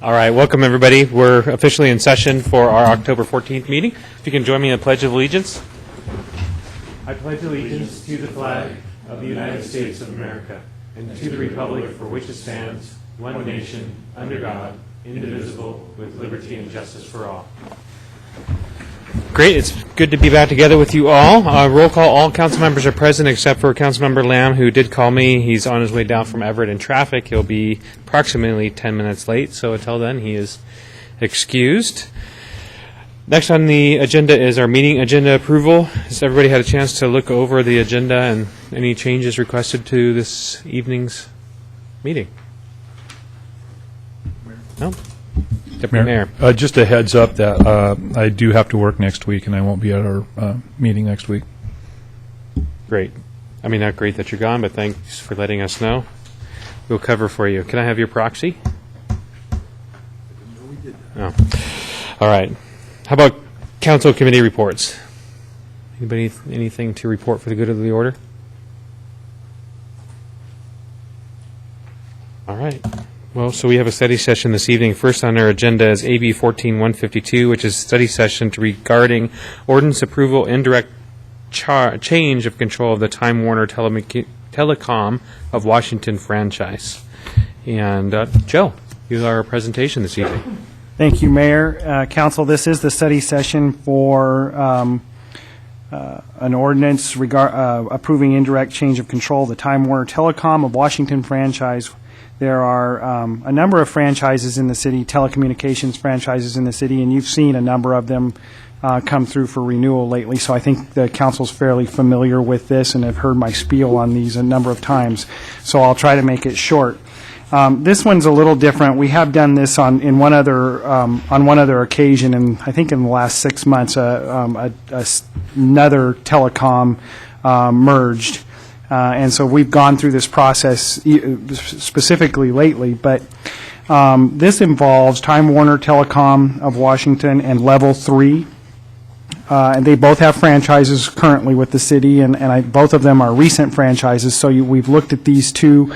All right, welcome everybody. We're officially in session for our October 14th meeting. If you can join me in the Pledge of Allegiance. I pledge allegiance to the flag of the United States of America and to the republic for which it stands, one nation, under God, indivisible, with liberty and justice for all. Great, it's good to be back together with you all. Roll call, all council members are present except for Councilmember Lamb, who did call me. He's on his way down from Everett in traffic. He'll be approximately 10 minutes late, so until then he is excused. Next on the agenda is our meeting agenda approval. Has everybody had a chance to look over the agenda and any changes requested to this evening's meeting? No? Deputy Mayor. Just a heads up that I do have to work next week, and I won't be at our meeting next week. Great. I mean, not great that you're gone, but thanks for letting us know. We'll cover for you. Can I have your proxy? Oh. All right. How about council committee reports? Anybody, anything to report for the good of the order? All right. Well, so we have a study session this evening. First on our agenda is AB 14-152, which is a study session regarding ordinance approval, indirect change of control of the Time Warner Telecom of Washington franchise. And Joe, you are our presentation this evening. Thank you, Mayor. Council, this is the study session for an ordinance approving indirect change of control of the Time Warner Telecom of Washington franchise. There are a number of franchises in the city, telecommunications franchises in the city, and you've seen a number of them come through for renewal lately, so I think the council's fairly familiar with this and have heard my spiel on these a number of times, so I'll try to make it short. This one's a little different. We have done this on one other occasion, and I think in the last 6 months, another telecom merged. And so we've gone through this process specifically lately, but this involves Time Warner Telecom of Washington and Level 3. And they both have franchises currently with the city, and both of them are recent franchises. So we've looked at these two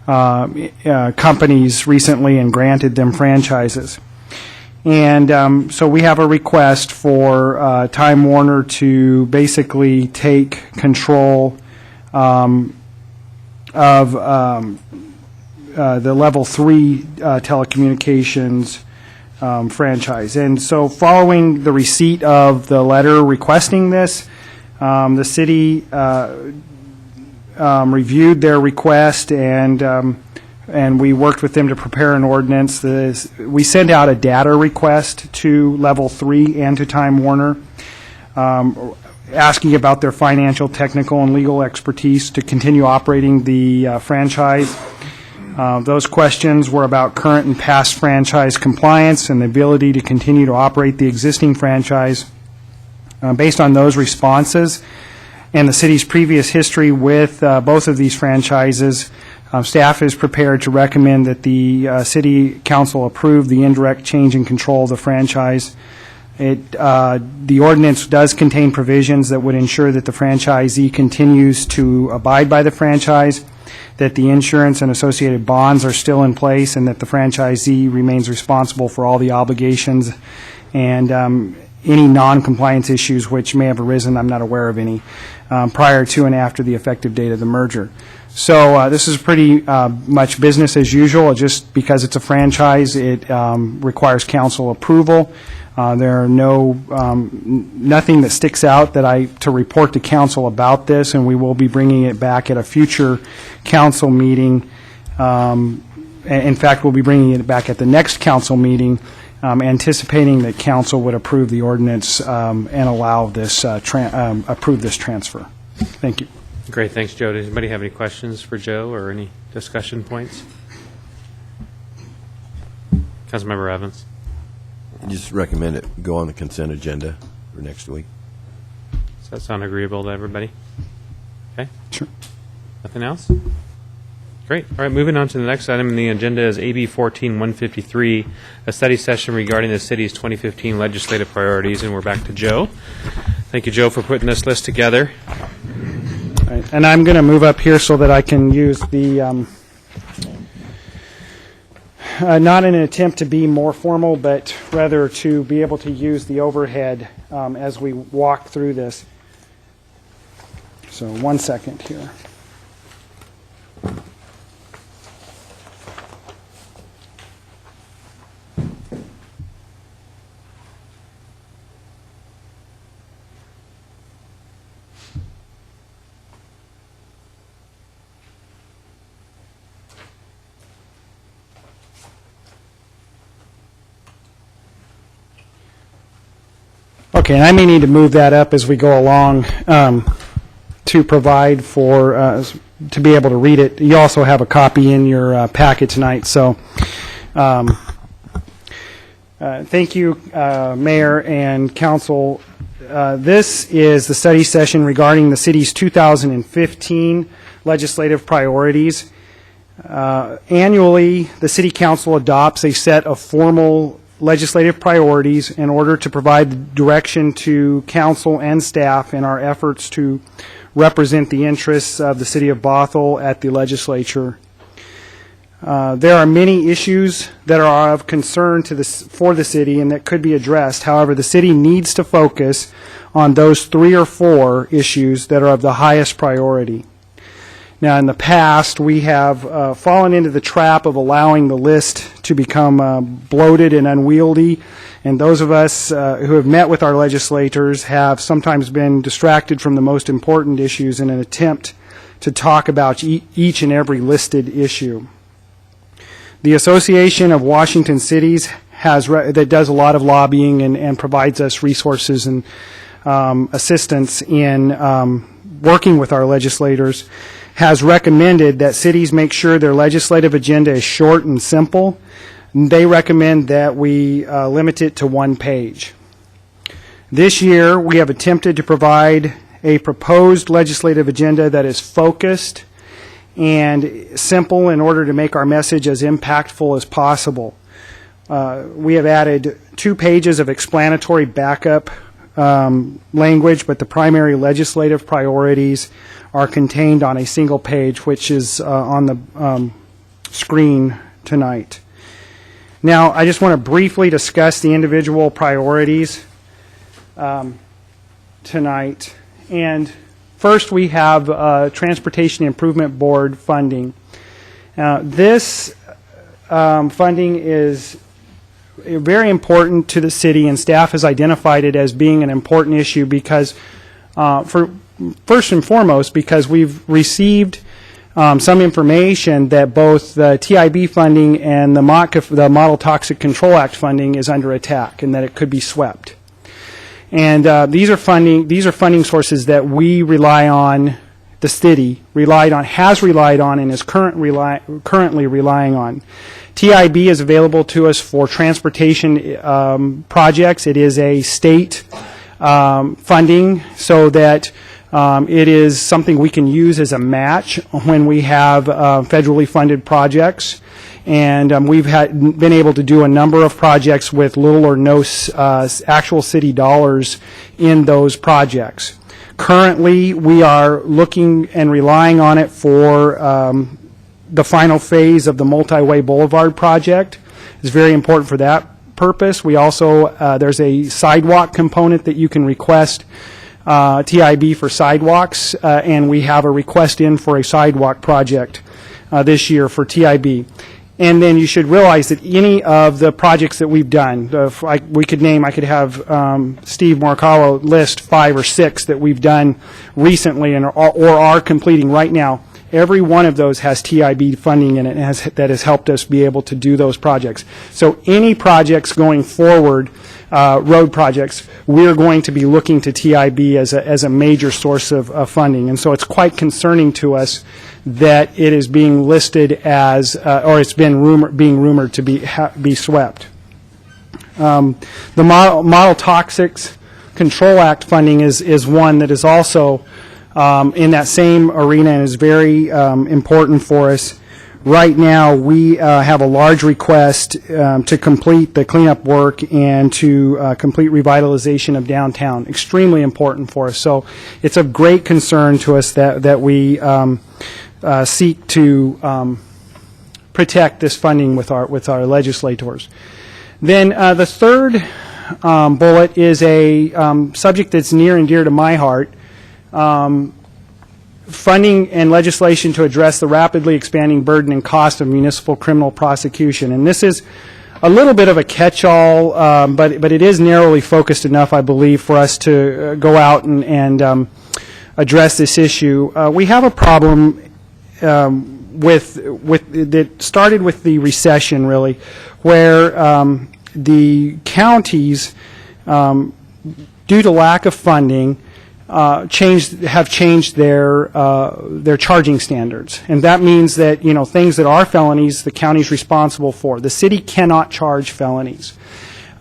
companies recently and granted them franchises. And so we have a request for Time Warner to basically take control of the Level 3 telecommunications franchise. And so following the receipt of the letter requesting this, the city reviewed their request, and we worked with them to prepare an ordinance. We sent out a data request to Level 3 and to Time Warner, asking about their financial, technical, and legal expertise to continue operating the franchise. Those questions were about current and past franchise compliance and the ability to continue to operate the existing franchise. Based on those responses and the city's previous history with both of these franchises, staff is prepared to recommend that the city council approve the indirect change in control of the franchise. The ordinance does contain provisions that would ensure that the franchisee continues to abide by the franchise, that the insurance and associated bonds are still in place, and that the franchisee remains responsible for all the obligations and any non-compliance issues which may have arisen. I'm not aware of any prior to and after the effective date of the merger. So this is pretty much business as usual. Just because it's a franchise, it requires council approval. There are nothing that sticks out to report to council about this, and we will be bringing it back at a future council meeting. In fact, we'll be bringing it back at the next council meeting, anticipating that council would approve the ordinance and allow this approve this transfer. Thank you. Great, thanks, Joe. Does anybody have any questions for Joe or any discussion points? Councilmember Evans. I just recommend it go on the consent agenda for next week. Does that sound agreeable to everybody? Okay. Sure. Nothing else? Great. All right, moving on to the next item on the agenda is AB 14-153, a study session regarding the city's 2015 legislative priorities, and we're back to Joe. Thank you, Joe, for putting this list together. All right. And I'm going to move up here so that I can use the not in an attempt to be more formal, but rather to be able to use the overhead as we walk through this. So 1 second here. Okay, and I may need to move that up as we go along to provide for, to be able to read it. You also have a copy in your packet tonight, so thank you, Mayor and Council. This is the study session regarding the city's 2015 legislative priorities. Annually, the City Council adopts a set of formal legislative priorities in order to provide direction to council and staff in our efforts to represent the interests of the city of Bothell at the legislature. There are many issues that are of concern for the city and that could be addressed. However, the city needs to focus on those 3 or 4 issues that are of the highest priority. Now, in the past, we have fallen into the trap of allowing the list to become bloated and unwieldy, and those of us who have met with our legislators have sometimes been distracted from the most important issues in an attempt to talk about each and every listed issue. The Association of Washington Cities that does a lot of lobbying and provides us resources and assistance in working with our legislators, has recommended that cities make sure their legislative agenda is short and simple. They recommend that we limit it to 1 page. This year, we have attempted to provide a proposed legislative agenda that is focused and simple in order to make our message as impactful as possible. We have added 2 pages of explanatory backup language, but the primary legislative priorities are contained on a single page, which is on the screen tonight. Now, I just want to briefly discuss the individual priorities tonight. And first, we have Transportation Improvement Board funding. This funding is very important to the city, and staff has identified it as being an important issue because, first and foremost, because we've received some information that both the TIB funding and the Model Toxic Control Act funding is under attack, and that it could be swept. And these are funding sources that we rely on. The city has relied on, and is currently relying on. TIB is available to us for transportation projects. It is a state funding, so that it is something we can use as a match when we have federally funded projects. And we've been able to do a number of projects with little or no actual city dollars in those projects. Currently, we are looking and relying on it for the final phase of the Multi-Way Boulevard project. It's very important for that purpose. We also, there's a sidewalk component that you can request TIB for sidewalks, and we have a request in for a sidewalk project this year for TIB. And then you should realize that any of the projects that we've done, I could have Steve Morikawa list 5 or 6 that we've done recently or are completing right now. Every one of those has TIB funding in it that has helped us be able to do those projects. So any projects going forward, road projects, we're going to be looking to TIB as a major source of funding. And so it's quite concerning to us that it is being listed as, or it's been being rumored to be swept. The Model Toxics Control Act funding is one that is also in that same arena and is very important for us. Right now, we have a large request to complete the cleanup work and to complete revitalization of downtown. Extremely important for us. So it's of great concern to us that we seek to protect this funding with our legislators. Then the third bullet is a subject that's near and dear to my heart. Funding and legislation to address the rapidly expanding burden and cost of municipal criminal prosecution. And this is a little bit of a catch-all, but it is narrowly focused enough, I believe, for us to go out and address this issue. We have a problem that started with the recession, really, where the counties, due to lack of funding, have changed their charging standards, and that means that things that are felonies, the county's responsible for. The city cannot charge felonies.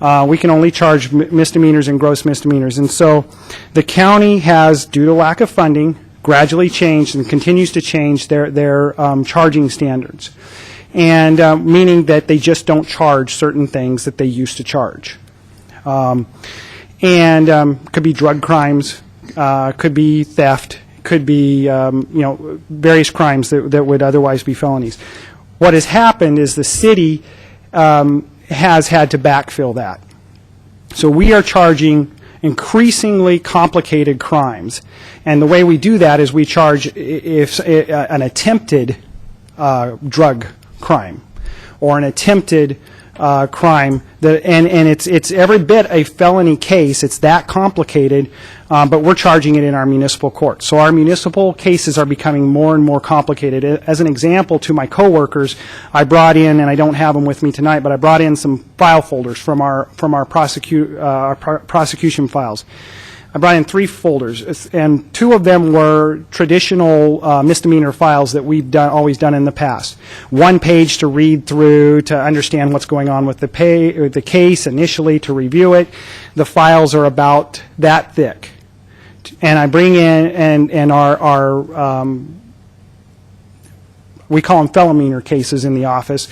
We can only charge misdemeanors and gross misdemeanors, and so the county has, due to lack of funding, gradually changed and continues to change their charging standards, and meaning that they just don't charge certain things that they used to charge, and could be drug crimes. Could be theft, could be various crimes that would otherwise be felonies. What has happened is the city has had to backfill that. So we are charging increasingly complicated crimes, and the way we do that is we charge if an attempted drug crime or an attempted crime, and it's every bit a felony case. It's that complicated, but we're charging it in our municipal court. So our municipal cases are becoming more and more complicated. As an example, to my coworkers, I brought in, and I don't have them with me tonight, but I brought in some file folders from our prosecution files. I brought in 3 folders, and 2 of them were traditional misdemeanor files that we've always done in the past. 1 page to read through, to understand what's going on with the case initially, to review it. The files are about that thick. And I bring in, and our we call them felonier cases in the office,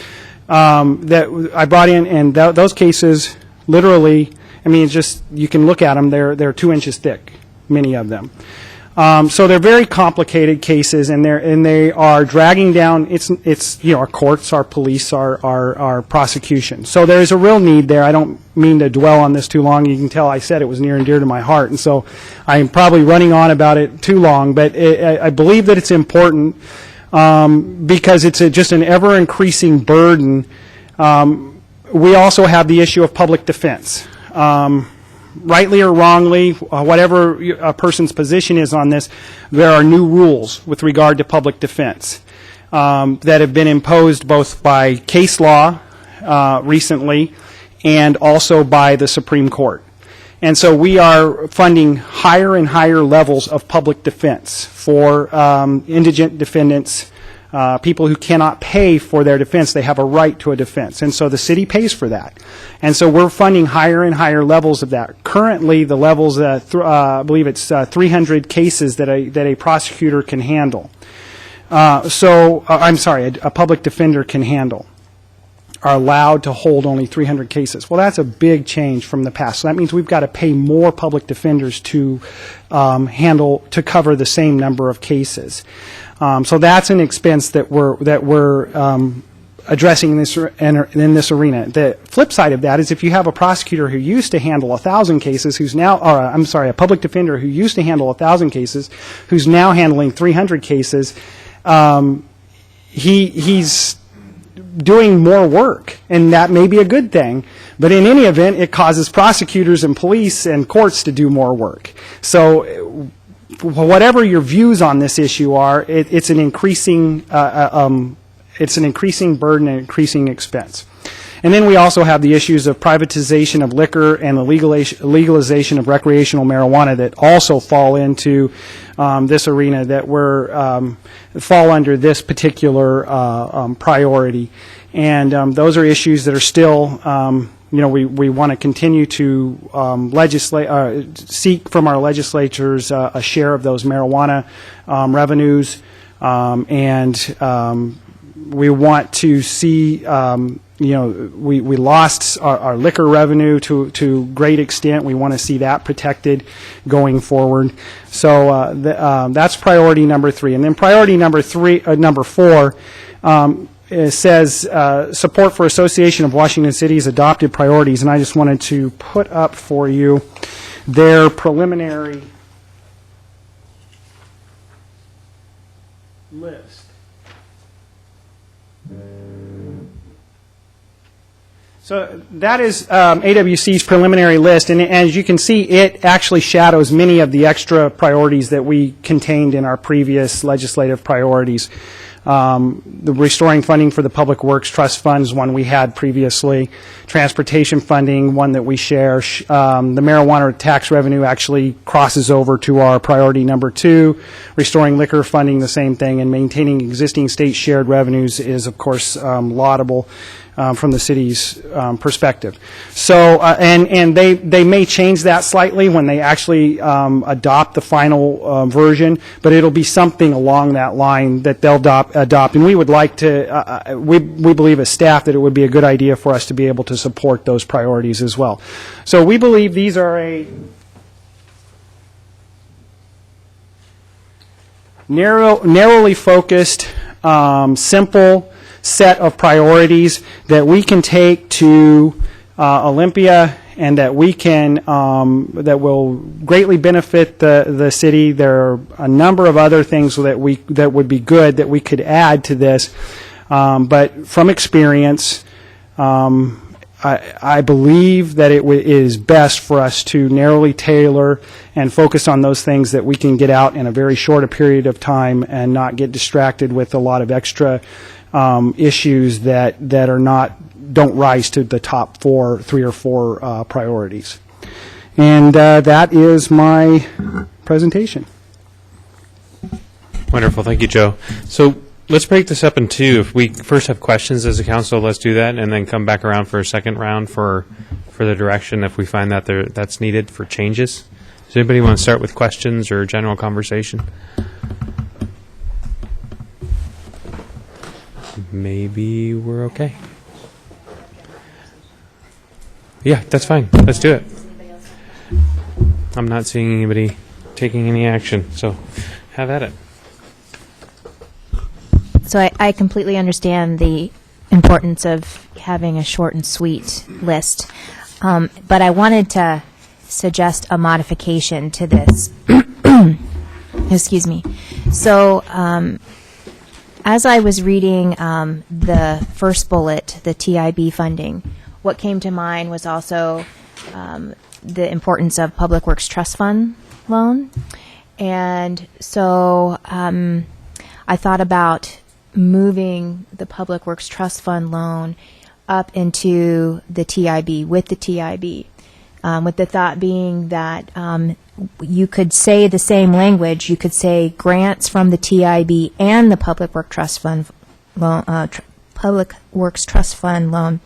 that I brought in, and those cases literally, I mean, it's just, you can look at them, they're 2 inches thick, many of them. So they're very complicated cases, and they are dragging down, it's our courts, our police, our prosecution. So there is a real need there. I don't mean to dwell on this too long. You can tell I said it was near and dear to my heart, and so I'm probably running on about it too long, but I believe that it's important because it's just an ever-increasing burden. We also have the issue of public defense. Rightly or wrongly, whatever a person's position is on this, there are new rules with regard to public defense that have been imposed both by case law recently and also by the Supreme Court. And so we are funding higher and higher levels of public defense for indigent defendants, people who cannot pay for their defense. They have a right to a defense, and so the city pays for that. And so we're funding higher and higher levels of that. Currently, the levels, I believe it's 300 cases that a prosecutor can handle. I'm sorry, a public defender can handle, are allowed to hold only 300 cases. Well, that's a big change from the past. So that means we've got to pay more public defenders to to cover the same number of cases. So that's an expense that we're addressing in this arena. The flip side of that is if you have a prosecutor who used to handle 1,000 cases, a public defender who used to handle 1,000 cases, who's now handling 300 cases, he's doing more work, and that may be a good thing. But in any event, it causes prosecutors and police and courts to do more work. So whatever your views on this issue are, it's an increasing burden and increasing expense. And then we also have the issues of privatization of liquor and the legalization of recreational marijuana that also fall into this arena that fall under this particular priority. And those are issues that are still, we want to continue to seek from our legislatures a share of those marijuana revenues, and we want to see, we lost our liquor revenue to great extent. We want to see that protected going forward. So that's priority number 3. And then priority number 4, it says, support for Association of Washington Cities adopted priorities, and I just wanted to put up for you their preliminary list. So that is AWC's preliminary list, and as you can see, it actually shadows many of the extra priorities that we contained in our previous legislative priorities. The restoring funding for the Public Works Trust Fund is one we had previously. Transportation funding, one that we share. The marijuana tax revenue actually crosses over to our priority number 2. Restoring liquor funding, the same thing. And maintaining existing state shared revenues is, of course, laudable from the city's perspective. So, and they may change that slightly when they actually adopt the final version, but it'll be something along that line that they'll adopt. And we would like to, we believe as staff that it would be a good idea for us to be able to support those priorities as well. So we believe these are a narrowly focused, simple set of priorities that we can take to Olympia and that we can that will greatly benefit the city. There are a number of other things that would be good that we could add to this, but from experience, I believe that it is best for us to narrowly tailor and focus on those things that we can get out in a very short a period of time and not get distracted with a lot of extra issues that don't rise to the top 3 or 4 priorities. And that is my presentation. Wonderful. Thank you, Joe. So let's break this up in 2. If we first have questions as a council, let's do that, and then come back around for a second round for the direction if we find that that's needed for changes. Does anybody want to start with questions or general conversation? Maybe we're okay. Yeah, that's fine. Let's do it. I'm not seeing anybody taking any action, so have at it. So I completely understand the importance of having a short and sweet list, but I wanted to suggest a modification to this. Excuse me. So as I was reading the first bullet, the TIB funding, what came to mind was also the importance of Public Works Trust Fund loan. And so I thought about moving the Public Works Trust Fund loan up into the TIB, with the TIB, with the thought being that you could say the same language. You could say grants from the TIB and the Public Works Trust Fund loan, Public Works Trust Fund loan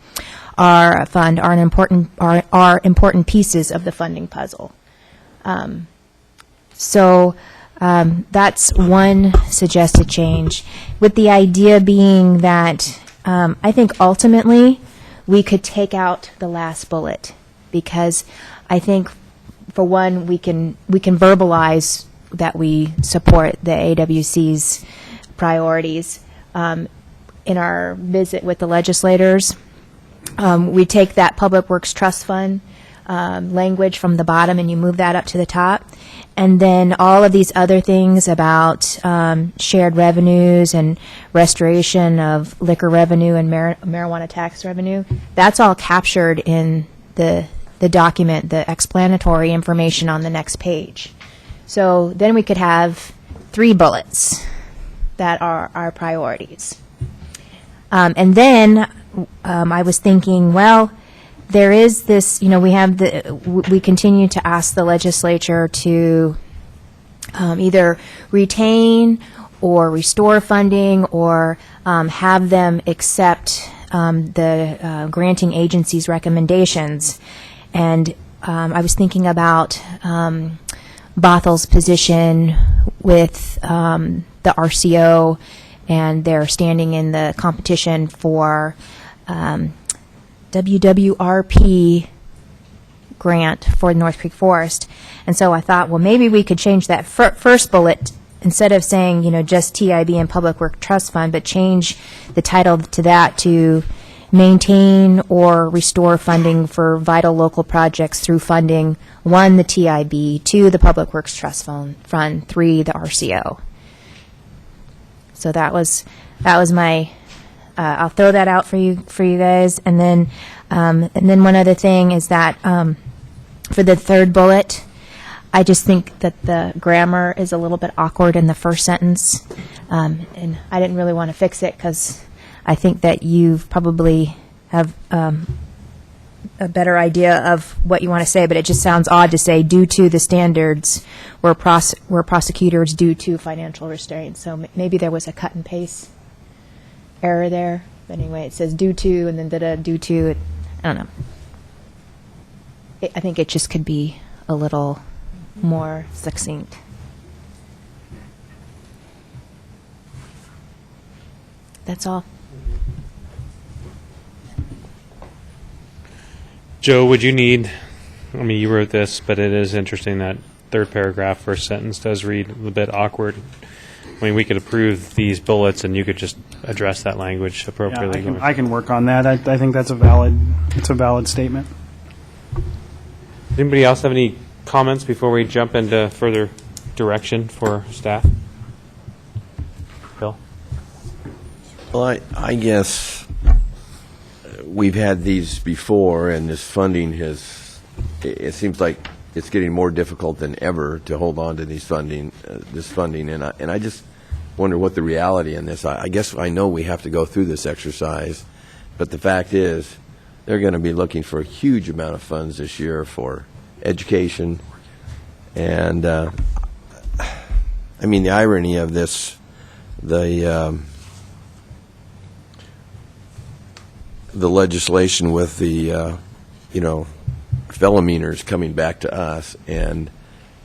are important pieces of the funding puzzle. So that's one suggested change, with the idea being that I think ultimately we could take out the last bullet, because I think, for one, we can verbalize that we support the AWC's priorities. In our visit with the legislators, we take that Public Works Trust Fund language from the bottom and you move that up to the top. And then all of these other things about shared revenues and restoration of liquor revenue and marijuana tax revenue, that's all captured in the document, the explanatory information on the next page. So then we could have 3 bullets that are our priorities. And then I was thinking, well, there is this, we continue to ask the legislature to either retain or restore funding, or have them accept the granting agency's recommendations. And I was thinking about Bothel's position with the RCO and their standing in the competition for WWRP grant for North Creek Forest. And so I thought, well, maybe we could change that first bullet instead of saying, just TIB and Public Works Trust Fund, but change the title to that to maintain or restore funding for vital local projects through funding, 1, the TIB, 2, the Public Works Trust Fund, 3, the RCO. So that was my, I'll throw that out for you guys. And then one other thing is that for the third bullet, I just think that the grammar is a little bit awkward in the first sentence, and I didn't really want to fix it because I think that you probably have a better idea of what you want to say, but it just sounds odd to say due to the standards where prosecutors due to financial restraints. So maybe there was a cut and paste error there. But anyway, it says due to and then due to. I don't know. I think it just could be a little more succinct. That's all. Joe, would you need, you wrote this, but it is interesting that third paragraph, first sentence does read a little bit awkward. We could approve these bullets and you could just address that language appropriately. Yeah, I can work on that. I think that's a valid statement. Does anybody else have any comments before we jump into further direction for staff? Bill? Well, I guess we've had these before, and this funding it seems like it's getting more difficult than ever to hold on to this funding, and I just wonder what the reality in this. I guess I know we have to go through this exercise, but the fact is they're going to be looking for a huge amount of funds this year for education, and the irony of this, the legislation with the felonies coming back to us, and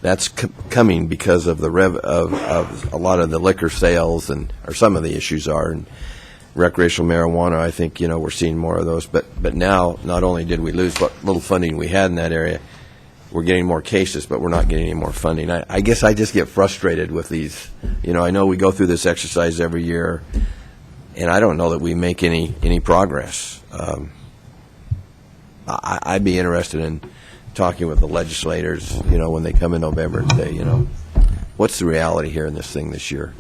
that's coming because of the of a lot of the liquor sales or some of the issues are, and recreational marijuana. I think we're seeing more of those, but now not only did we lose what little funding we had in that area, we're getting more cases, but we're not getting any more funding. I guess I just get frustrated with these. I know we go through this exercise every year, and I don't know that we make any progress. I'd be interested in talking with the legislators, when they come in November and say, what's the reality here in this thing this year?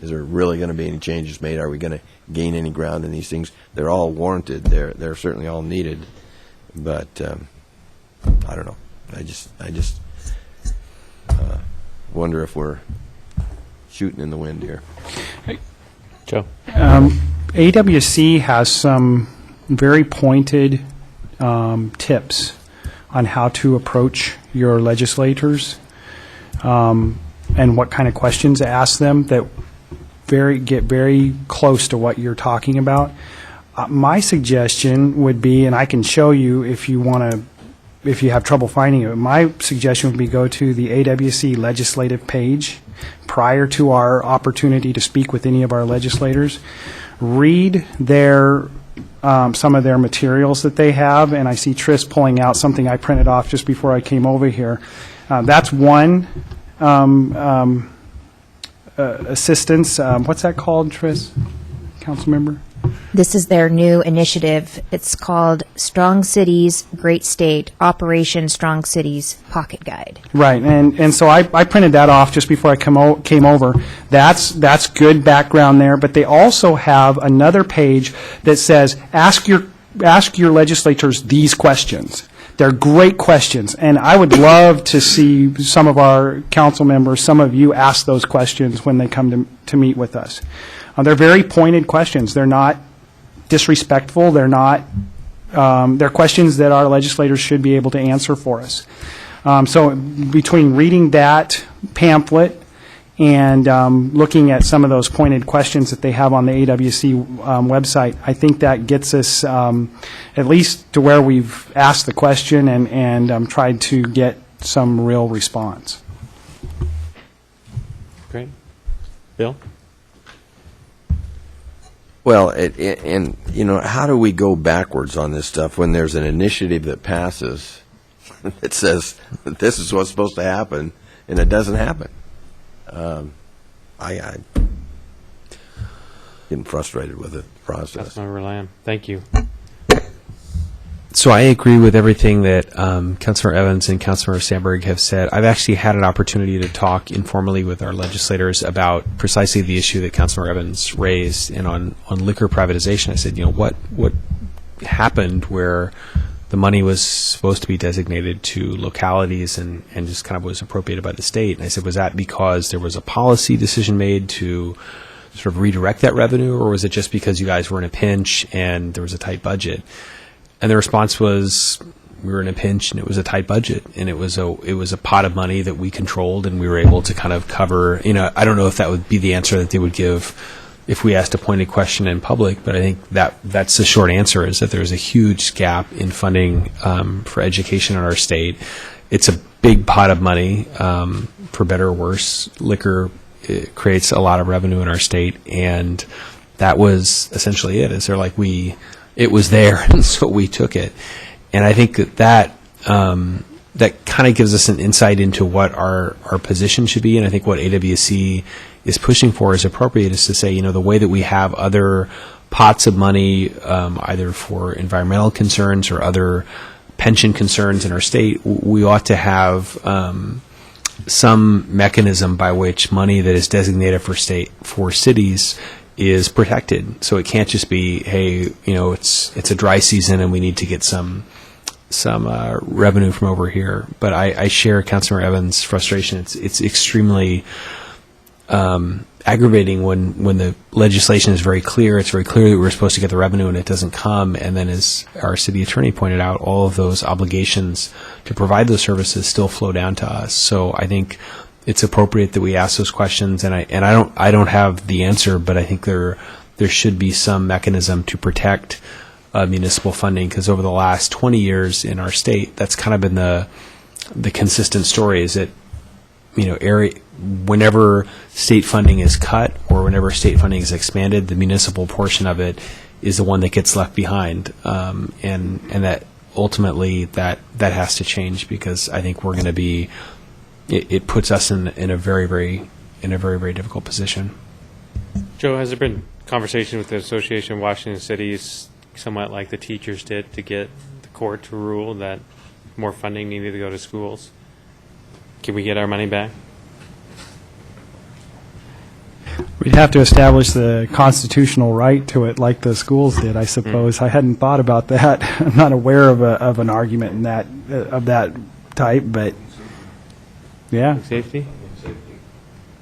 Is there really going to be any changes made? Are we going to gain any ground in these things? They're all warranted. They're certainly all needed, but I don't know. I just wonder if we're shooting in the wind here. Joe? AWC has some very pointed tips on how to approach your legislators and what kind of questions to ask them that get very close to what you're talking about. My suggestion would be, and I can show you if you have trouble finding it, my suggestion would be go to the AWC legislative page prior to our opportunity to speak with any of our legislators. Read some of their materials that they have, and I see Tris pulling out something I printed off just before I came over here. That's one assistance. What's that called, Tris? Council member? This is their new initiative. It's called Strong Cities, Great State, Operation Strong Cities Pocket Guide. Right, and so I printed that off just before I came over. That's good background there, but they also have another page that says, ask your legislators these questions. They're great questions, and I would love to see some of our council members, some of you, ask those questions when they come to meet with us. They're very pointed questions. They're not disrespectful. They're questions that our legislators should be able to answer for us. So between reading that pamphlet and looking at some of those pointed questions that they have on the AWC website, I think that gets us at least to where we've asked the question and tried to get some real response. Great. Bill? Well, how do we go backwards on this stuff when there's an initiative that passes that says that this is what's supposed to happen, and it doesn't happen? I getting frustrated with the process. Councilmember Lamb, thank you. So I agree with everything that Councilmember Evans and Councilmember Sandberg have said. I've actually had an opportunity to talk informally with our legislators about precisely the issue that Councilmember Evans raised, and on liquor privatization. I said, what happened where the money was supposed to be designated to localities and just kind of was appropriated by the state? And I said, was that because there was a policy decision made to sort of redirect that revenue, or was it just because you guys were in a pinch and there was a tight budget? And the response was, we were in a pinch and it was a tight budget, and it was a pot of money that we controlled, and we were able to kind of cover. I don't know if that would be the answer that they would give if we asked a pointed question in public, but I think that's the short answer, is that there's a huge gap in funding for education in our state. It's a big pot of money, for better or worse. Liquor creates a lot of revenue in our state, and that was essentially it. It was there, and so we took it. And I think that kind of gives us an insight into what our position should be. And I think what AWC is pushing for is appropriate, is to say, the way that we have other pots of money, either for environmental concerns or other pension concerns in our state, we ought to have some mechanism by which money that is designated for cities is protected. So it can't just be, hey, it's a dry season and we need to get some revenue from over here. But I share Councilmember Evans' frustration. It's extremely aggravating when the legislation is very clear. It's very clear that we're supposed to get the revenue and it doesn't come. And then, as our city attorney pointed out, all of those obligations to provide those services still flow down to us. So I think it's appropriate that we ask those questions, and I don't have the answer, but I think there should be some mechanism to protect municipal funding, because over the last 20 years in our state, that's kind of been the consistent story, is that whenever state funding is cut or whenever state funding is expanded, the municipal portion of it is the one that gets left behind, and that ultimately that has to change, because I think we're going to be. It puts us in a very, very difficult position. Joe, has there been conversation with the Association of Washington Cities, somewhat like the teachers did, to get the court to rule that more funding needed to go to schools? Can we get our money back? We'd have to establish the constitutional right to it like the schools did, I suppose. I hadn't thought about that. I'm not aware of an argument of that type, but yeah. Safety?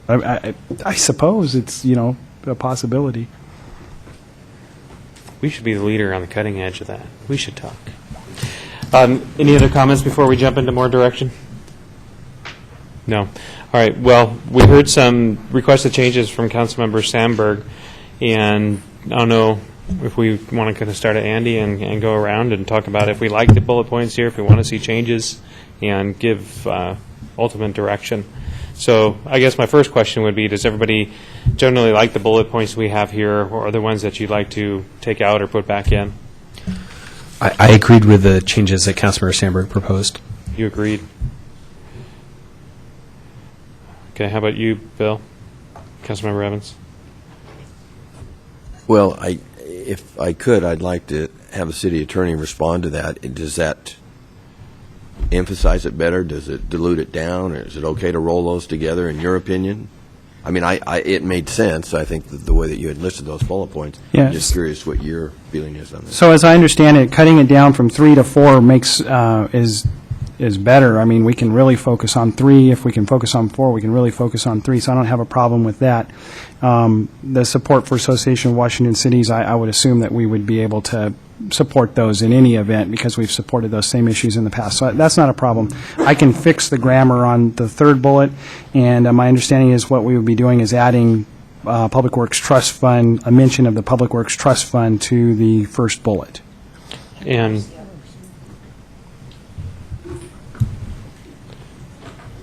I suppose it's, a possibility. We should be the leader on the cutting edge of that. We should talk. Any other comments before we jump into more direction? No. All right. Well, we heard some requested changes from Councilmember Sandberg, and I don't know if we want to kind of start at Andy and go around and talk about if we like the bullet points here, if we want to see changes, and give ultimate direction. So I guess my first question would be, does everybody generally like the bullet points we have here, or are there ones that you'd like to take out or put back in? I agreed with the changes that Councilmember Sandberg proposed. You agreed? Okay, how about you, Bill? Councilmember Evans? Well, if I could, I'd like to have the city attorney respond to that. Does that emphasize it better? Does it dilute it down? Or is it okay to roll those together, in your opinion? I mean, it made sense, I think, the way that you had listed those bullet points. Yes. I'm just curious what your feeling is on that. So as I understand it, cutting it down from 3 to 4 is better. I mean, we can really focus on 3. If we can focus on 4, we can really focus on 3. So I don't have a problem with that. The support for Association of Washington Cities, I would assume that we would be able to support those in any event, because we've supported those same issues in the past. So that's not a problem. I can fix the grammar on the third bullet, and my understanding is what we would be doing is adding Public Works Trust Fund, a mention of the Public Works Trust Fund to the first bullet. And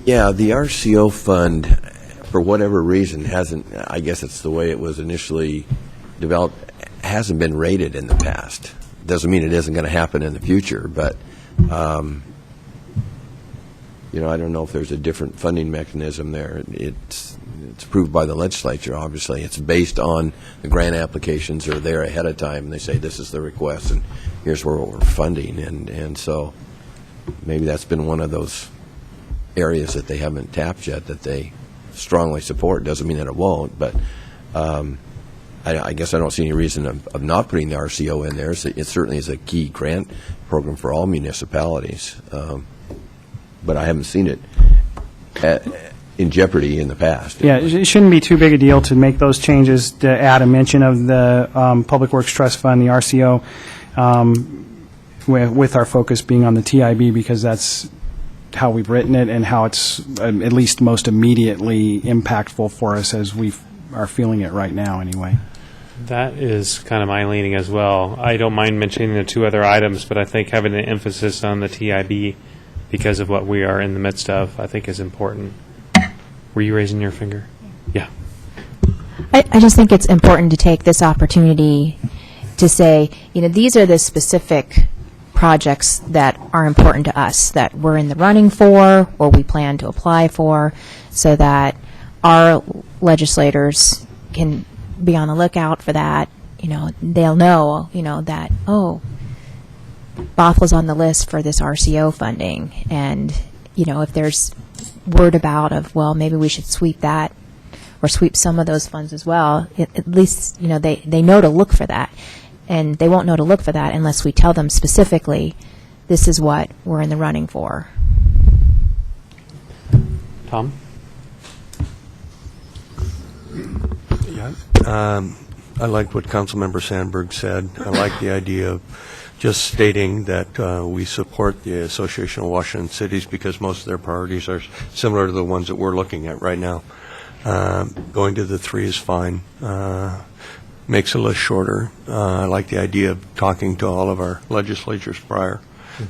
Yeah, the RCO fund, for whatever reason, hasn't, I guess it's the way it was initially developed, hasn't been rated in the past. Doesn't mean it isn't going to happen in the future, but, I don't know if there's a different funding mechanism there. it's approved by the legislature, obviously. It's based on the grant applications are there ahead of time, and they say this is the request, and here's where we're funding. And so maybe that's been one of those areas that they haven't tapped yet that they strongly support. Doesn't mean that it won't, but I guess I don't see any reason of not putting the RCO in there. It certainly is a key grant program for all municipalities, but I haven't seen it in jeopardy in the past. Yeah, it shouldn't be too big a deal to make those changes, to add a mention of the Public Works Trust Fund, the RCO, with our focus being on the TIB, because that's how we've written it and how it's at least most immediately impactful for us as we are feeling it right now anyway. That is kind of my leaning as well. I don't mind mentioning the two other items, but I think having an emphasis on the TIB because of what we are in the midst of, I think is important. Were you raising your finger? Yeah. I just think it's important to take this opportunity to say, these are the specific projects that are important to us, that we're in the running for, or we plan to apply for, so that our legislators can be on the lookout for that. They'll know, that, Bothel's on the list for this RCO funding. And, if there's word about well, maybe we should sweep that or sweep some of those funds as well, at least, they know to look for that. And they won't know to look for that unless we tell them specifically, this is what we're in the running for. Tom? Yeah. I liked what Councilmember Sandberg said. I like the idea of just stating that we support the Association of Washington Cities because most of their priorities are similar to the ones that we're looking at right now. Going to the 3 is fine. Makes the list shorter. I like the idea of talking to all of our legislatures prior,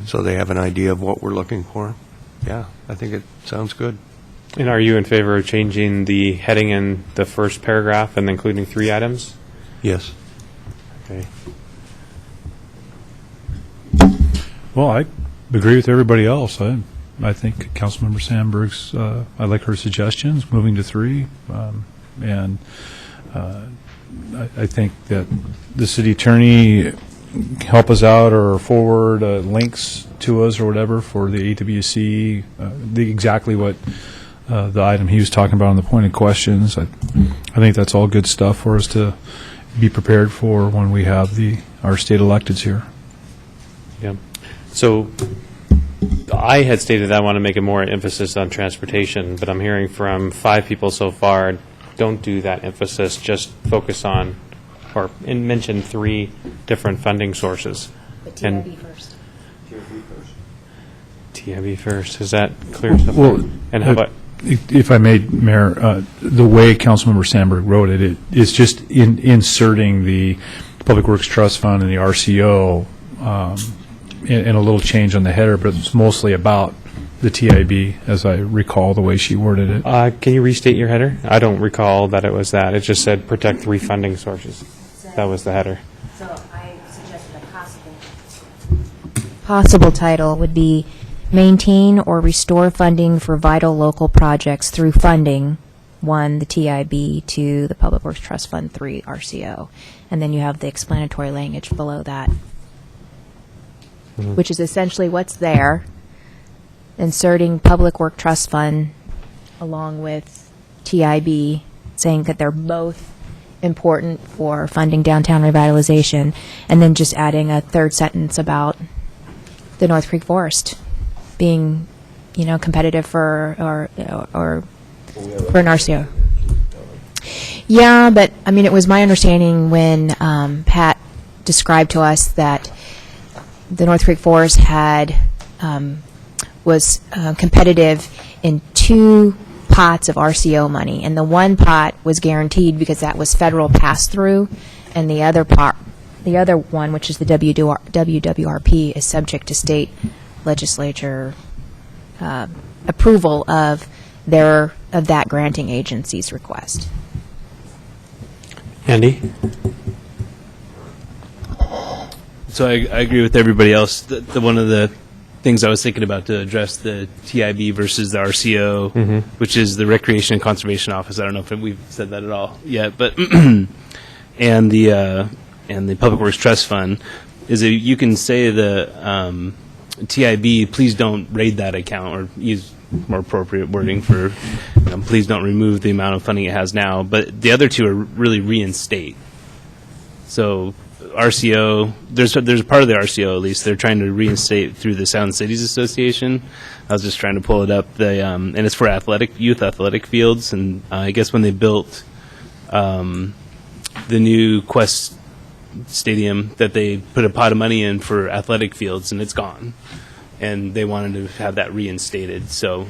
so they have an idea of what we're looking for. Yeah, I think it sounds good. And are you in favor of changing the heading in the first paragraph and including 3 items? Yes. Okay. Well, I agree with everybody else. I think Councilmember Sandberg's, I like her suggestions, moving to 3. And I think that the city attorney help us out or forward links to us or whatever for the AWC, exactly what the item he was talking about on the pointed questions. I think that's all good stuff for us to be prepared for when we have our state electeds here. Yeah. So I had stated that I want to make a more emphasis on transportation, but I'm hearing from 5 people so far, don't do that emphasis, just focus on and mention 3 different funding sources. But And- first. TIB first. Is that clear? Well, And how about, if I may, Mayor, the way Councilmember Sandberg wrote it is just inserting the Public Works Trust Fund and the RCO and a little change on the header, but it's mostly about the TIB, as I recall the way she worded it. can you restate your header? I don't recall that it was that. It just said protect 3 funding sources. That was the header. So I suggested a possible title would be maintain or restore funding for vital local projects through funding, 1, the TIB, 2, the Public Works Trust Fund, 3, RCO. And then you have the explanatory language below that, which is essentially what's there, inserting Public Work Trust Fund along with TIB, saying that they're both important for funding downtown revitalization, and then just adding a 3rd sentence about the North Creek Forest being, competitive for for an RCO. Yeah, but it was my understanding when Pat described to us that the North Creek Forest was competitive in 2 pots of RCO money, and the one pot was guaranteed because that was federal pass-through, and the other one, which is the WWRP, is subject to state legislature approval of that granting agency's request. Andy? So I agree with everybody else. The one of the things I was thinking about to address the TIB versus the RCO, which is the Recreation and Conservation Office. I don't know if we've said that at all yet, but and the Public Works Trust Fund is that you can say the TIB, please don't raid that account, or use more appropriate wording for please don't remove the amount of funding it has now. But the other two are really reinstate. So RCO, there's a part of the RCO, at least, they're trying to reinstate through the Sound Cities Association. I was just trying to pull it up. And it's for youth athletic fields. And I guess when they built the new Quest Stadium, that they put a pot of money in for athletic fields, and it's gone. And they wanted to have that reinstated. So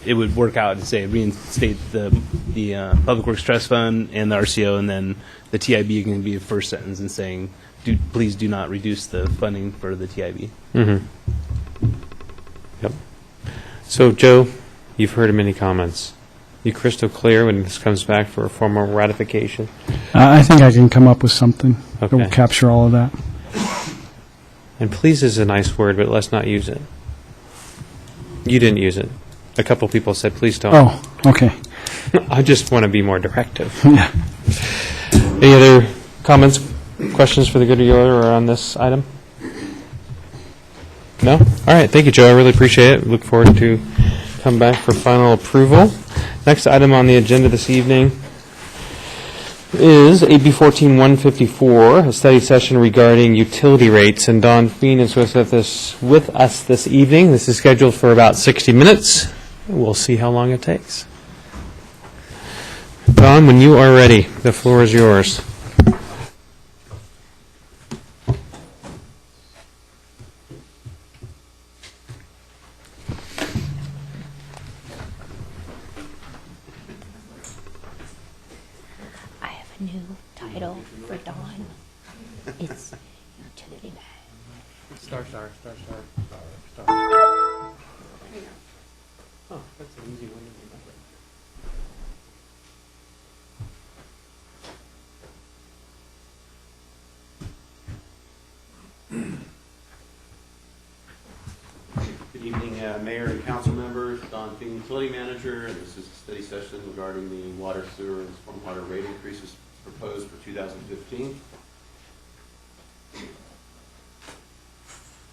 it would work out to say reinstate the Public Works Trust Fund and the RCO, and then the TIB is going to be the first sentence in saying, please do not reduce the funding for the TIB. Yep. So, Joe, you've heard many comments. You crystal clear when this comes back for a formal ratification? I think I can come up with something that will Okay. capture all of that. And please is a nice word, but let's not use it. You didn't use it. A couple people said, please don't. Oh, okay. I just want to be more directive. Yeah. Any other comments, questions for the good of the order or on this item? No? All right. Thank you, Joe. I really appreciate it. Look forward to come back for final approval. Next item on the agenda this evening is AB 14-154, a study session regarding utility rates. And Don Feen is with us this evening. This is scheduled for about 60 minutes. We'll see how long it takes. Don, when you are ready, the floor is yours. I have a new title for Dawn. It's utility man. Star. Oh, that's an easy one to remember. Good evening, Mayor and council members. Don Feen, Utility Manager, and this is a study session regarding the water, sewer, and stormwater rate increases proposed for 2015.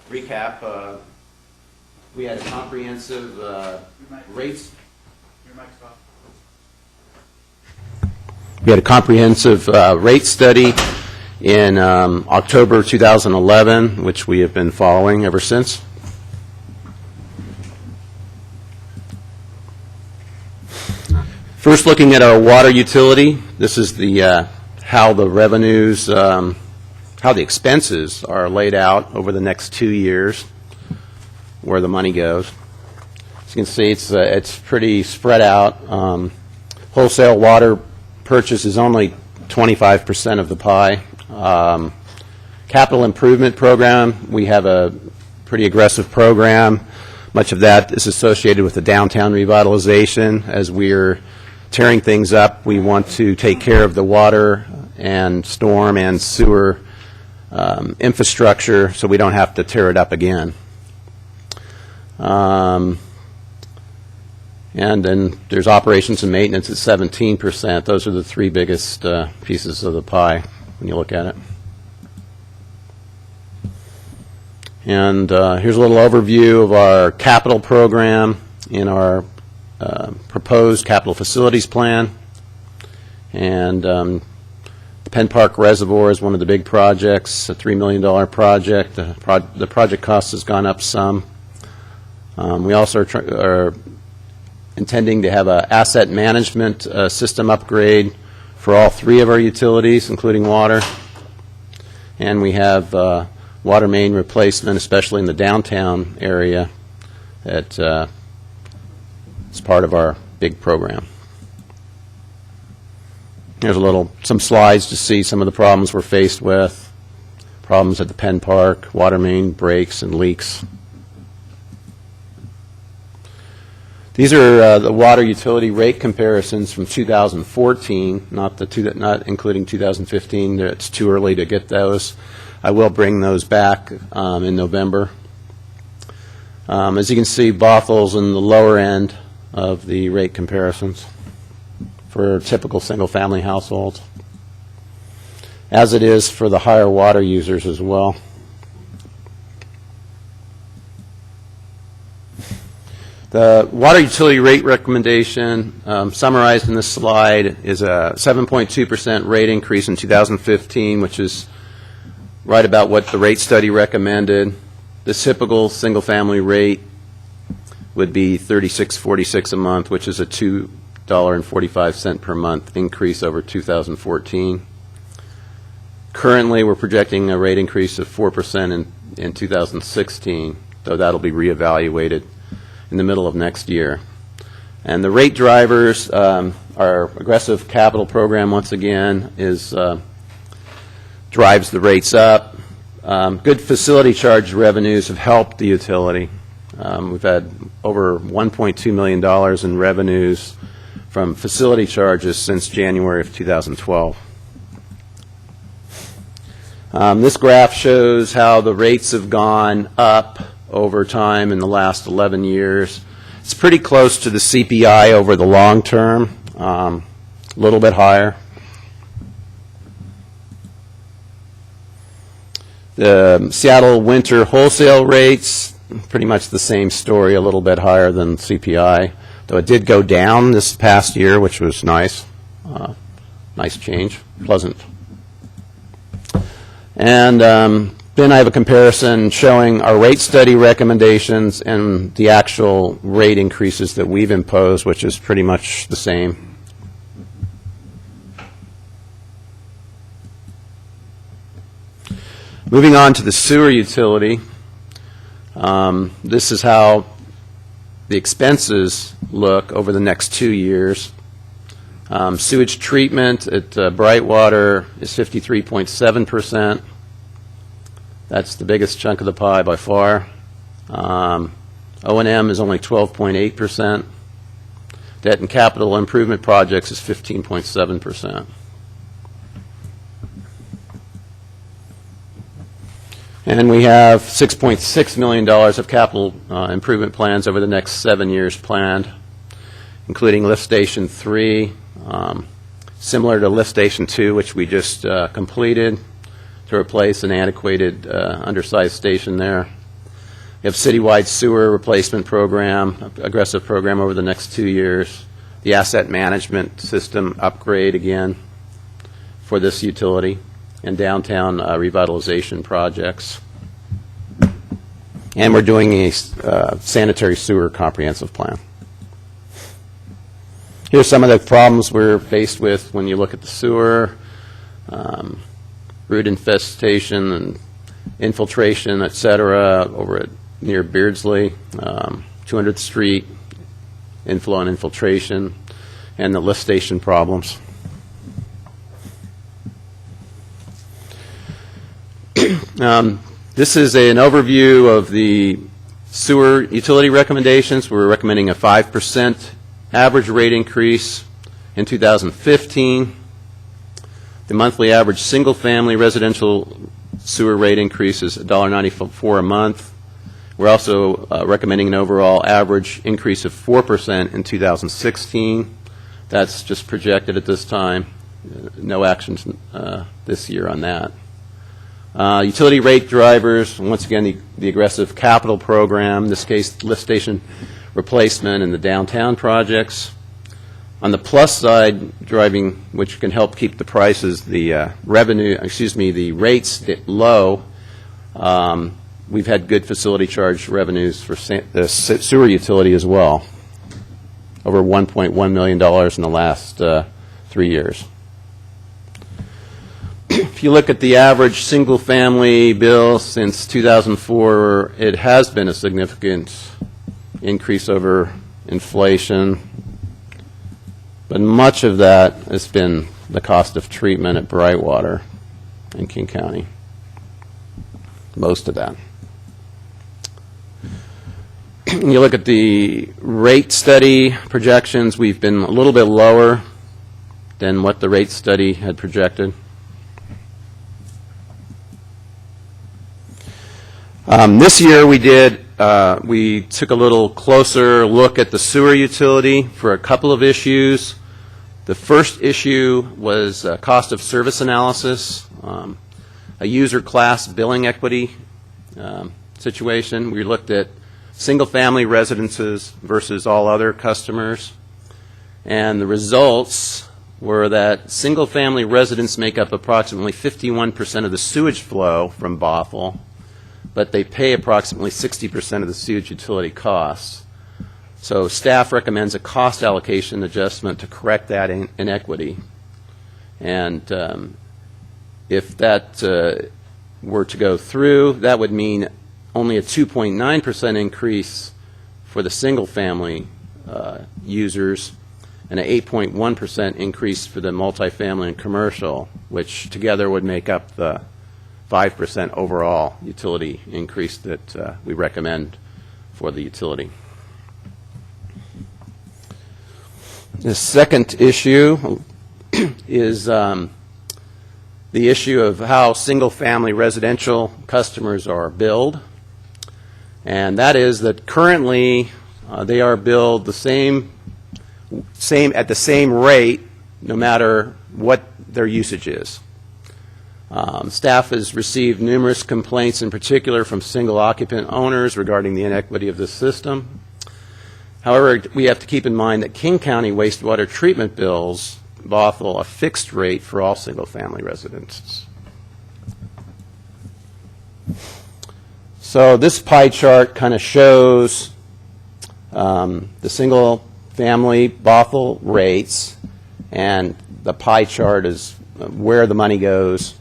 Recap, we had a comprehensive rates. We had a comprehensive rate study in October 2011, which we have been following ever since. First, looking at our water utility, this is the how the revenues, how the expenses are laid out over the next 2 years, where the money goes. As you can see, it's pretty spread out. Wholesale water purchase is only 25% of the pie. Capital improvement program, we have a pretty aggressive program. Much of that is associated with the downtown revitalization. As we're tearing things up, we want to take care of the water and storm and sewer infrastructure so we don't have to tear it up again. And then there's operations and maintenance at 17%. Those are the three biggest pieces of the pie when you look at it. And here's a little overview of our capital program in our proposed capital facilities plan. And the Penn Park Reservoir is one of the big projects, a $3 million project. The project cost has gone up some. We also are intending to have an asset management system upgrade for all three of our utilities, including water. And we have water main replacement, especially in the downtown area, that is part of our big program. Here's some slides to see some of the problems we're faced with. Problems at the Penn Park, water main breaks and leaks. These are the water utility rate comparisons from 2014, not including 2015. It's too early to get those. I will bring those back in November. As you can see, Bothel's in the lower end of the rate comparisons for typical single-family households, as it is for the higher water users as well. The water utility rate recommendation summarized in this slide is a 7.2% rate increase in 2015, which is right about what the rate study recommended. The typical single-family rate would be $36.46 a month, which is a $2.45 per month increase over 2014. Currently, we're projecting a rate increase of 4% in 2016, though that'll be reevaluated in the middle of next year. And the rate drivers, our aggressive capital program, once again, drives the rates up. Good facility charge revenues have helped the utility. We've had over $1.2 million in revenues from facility charges since January of 2012. This graph shows how the rates have gone up over time in the last 11 years. It's pretty close to the CPI over the long term, a little bit higher. The Seattle winter wholesale rates, pretty much the same story, a little bit higher than CPI, though it did go down this past year, which was nice. Nice change, pleasant. And then I have a comparison showing our rate study recommendations and the actual rate increases that we've imposed, which is pretty much the same. Moving on to the sewer utility, this is how the expenses look over the next 2 years. Sewage treatment at Brightwater is 53.7%. That's the biggest chunk of the pie by far. O&M is only 12.8%. Debt and capital improvement projects is 15.7%. And we have $6.6 million of capital improvement plans over the next 7 years planned, including Lift Station 3, similar to Lift Station 2, which we just completed, to replace an antiquated, undersized station there. We have citywide sewer replacement program, aggressive program over the next 2 years. The asset management system upgrade again for this utility, and downtown revitalization projects. And we're doing a sanitary sewer comprehensive plan. Here's some of the problems we're faced with when you look at the sewer. Root infestation and infiltration, et cetera, over near Beardsley, 200th Street, inflow and infiltration, and the lift station problems. This is an overview of the sewer utility recommendations. We're recommending a 5% average rate increase in 2015. The monthly average single-family residential sewer rate increase is $1.94 a month. We're also recommending an overall average increase of 4% in 2016. That's just projected at this time. No actions this year on that. Utility rate drivers, once again, the aggressive capital program, in this case, lift station replacement and the downtown projects. On the plus side, driving, which can help keep the prices, the the rates low, we've had good facility charge revenues for the sewer utility as well, over $1.1 million in the last 3 years. If you look at the average single-family bill since 2004, it has been a significant increase over inflation, but much of that has been the cost of treatment at Brightwater in King County. Most of that. You look at the rate study projections, we've been a little bit lower than what the rate study had projected. This year we did we took a little closer look at the sewer utility for a couple of issues. The first issue was cost of service analysis, a user class billing equity situation. We looked at single-family residences versus all other customers. And the results were that single-family residents make up approximately 51% of the sewage flow from Bothell, but they pay approximately 60% of the sewage utility costs. So staff recommends a cost allocation adjustment to correct that inequity. And if that were to go through, that would mean only a 2.9% increase for the single-family users and an 8.1% increase for the multifamily and commercial, which together would make up the 5% overall utility increase that we recommend for the utility. The second issue is the issue of how single-family residential customers are billed. And that is that currently they are billed the same at the same rate no matter what their usage is. Staff has received numerous complaints, in particular from single occupant owners, regarding the inequity of the system. However, we have to keep in mind that King County wastewater treatment bills Bothell a fixed rate for all single-family residences. So this pie chart kind of shows the single-family Bothell rates, and the pie chart is where the money goes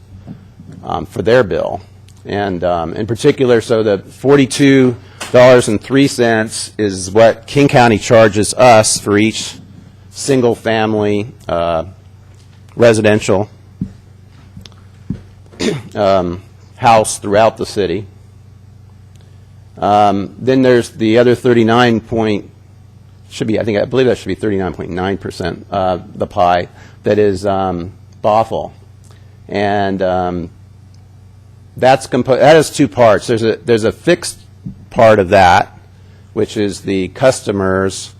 for their bill. And in particular, so the $42.03 is what King County charges us for each single-family residential house throughout the city. Then there's the other 39 point, I believe that should be 39.9% the pie that is Bothell, and that has two parts. There's a fixed part of that, which is the customers.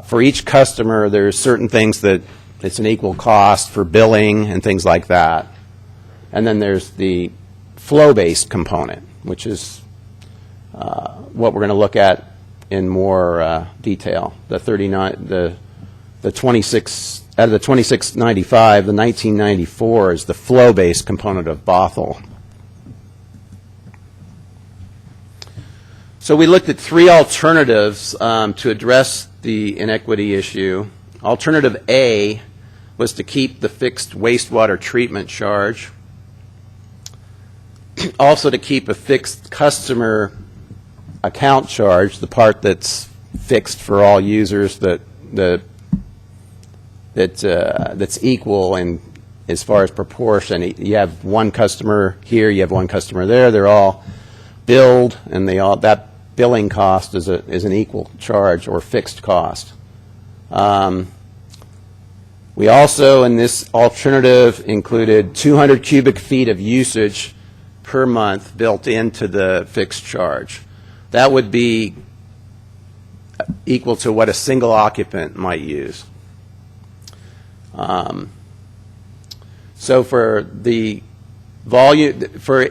For each customer, there's certain things that it's an equal cost for billing and things like that. And then there's the flow-based component, which is what we're going to look at in more detail. The 26 out of the 2695, the 1994 is the flow-based component of Bothell. So we looked at three alternatives to address the inequity issue. Alternative A was to keep the fixed wastewater treatment charge. Also to keep a fixed customer account charge, the part that's fixed for all users that's equal in as far as proportion. You have one customer here, you have one customer there. They're all billed, and that billing cost is an equal charge or fixed cost. We also, in this alternative, included 200 cubic feet of usage per month built into the fixed charge. That would be equal to what a single occupant might use. So for the for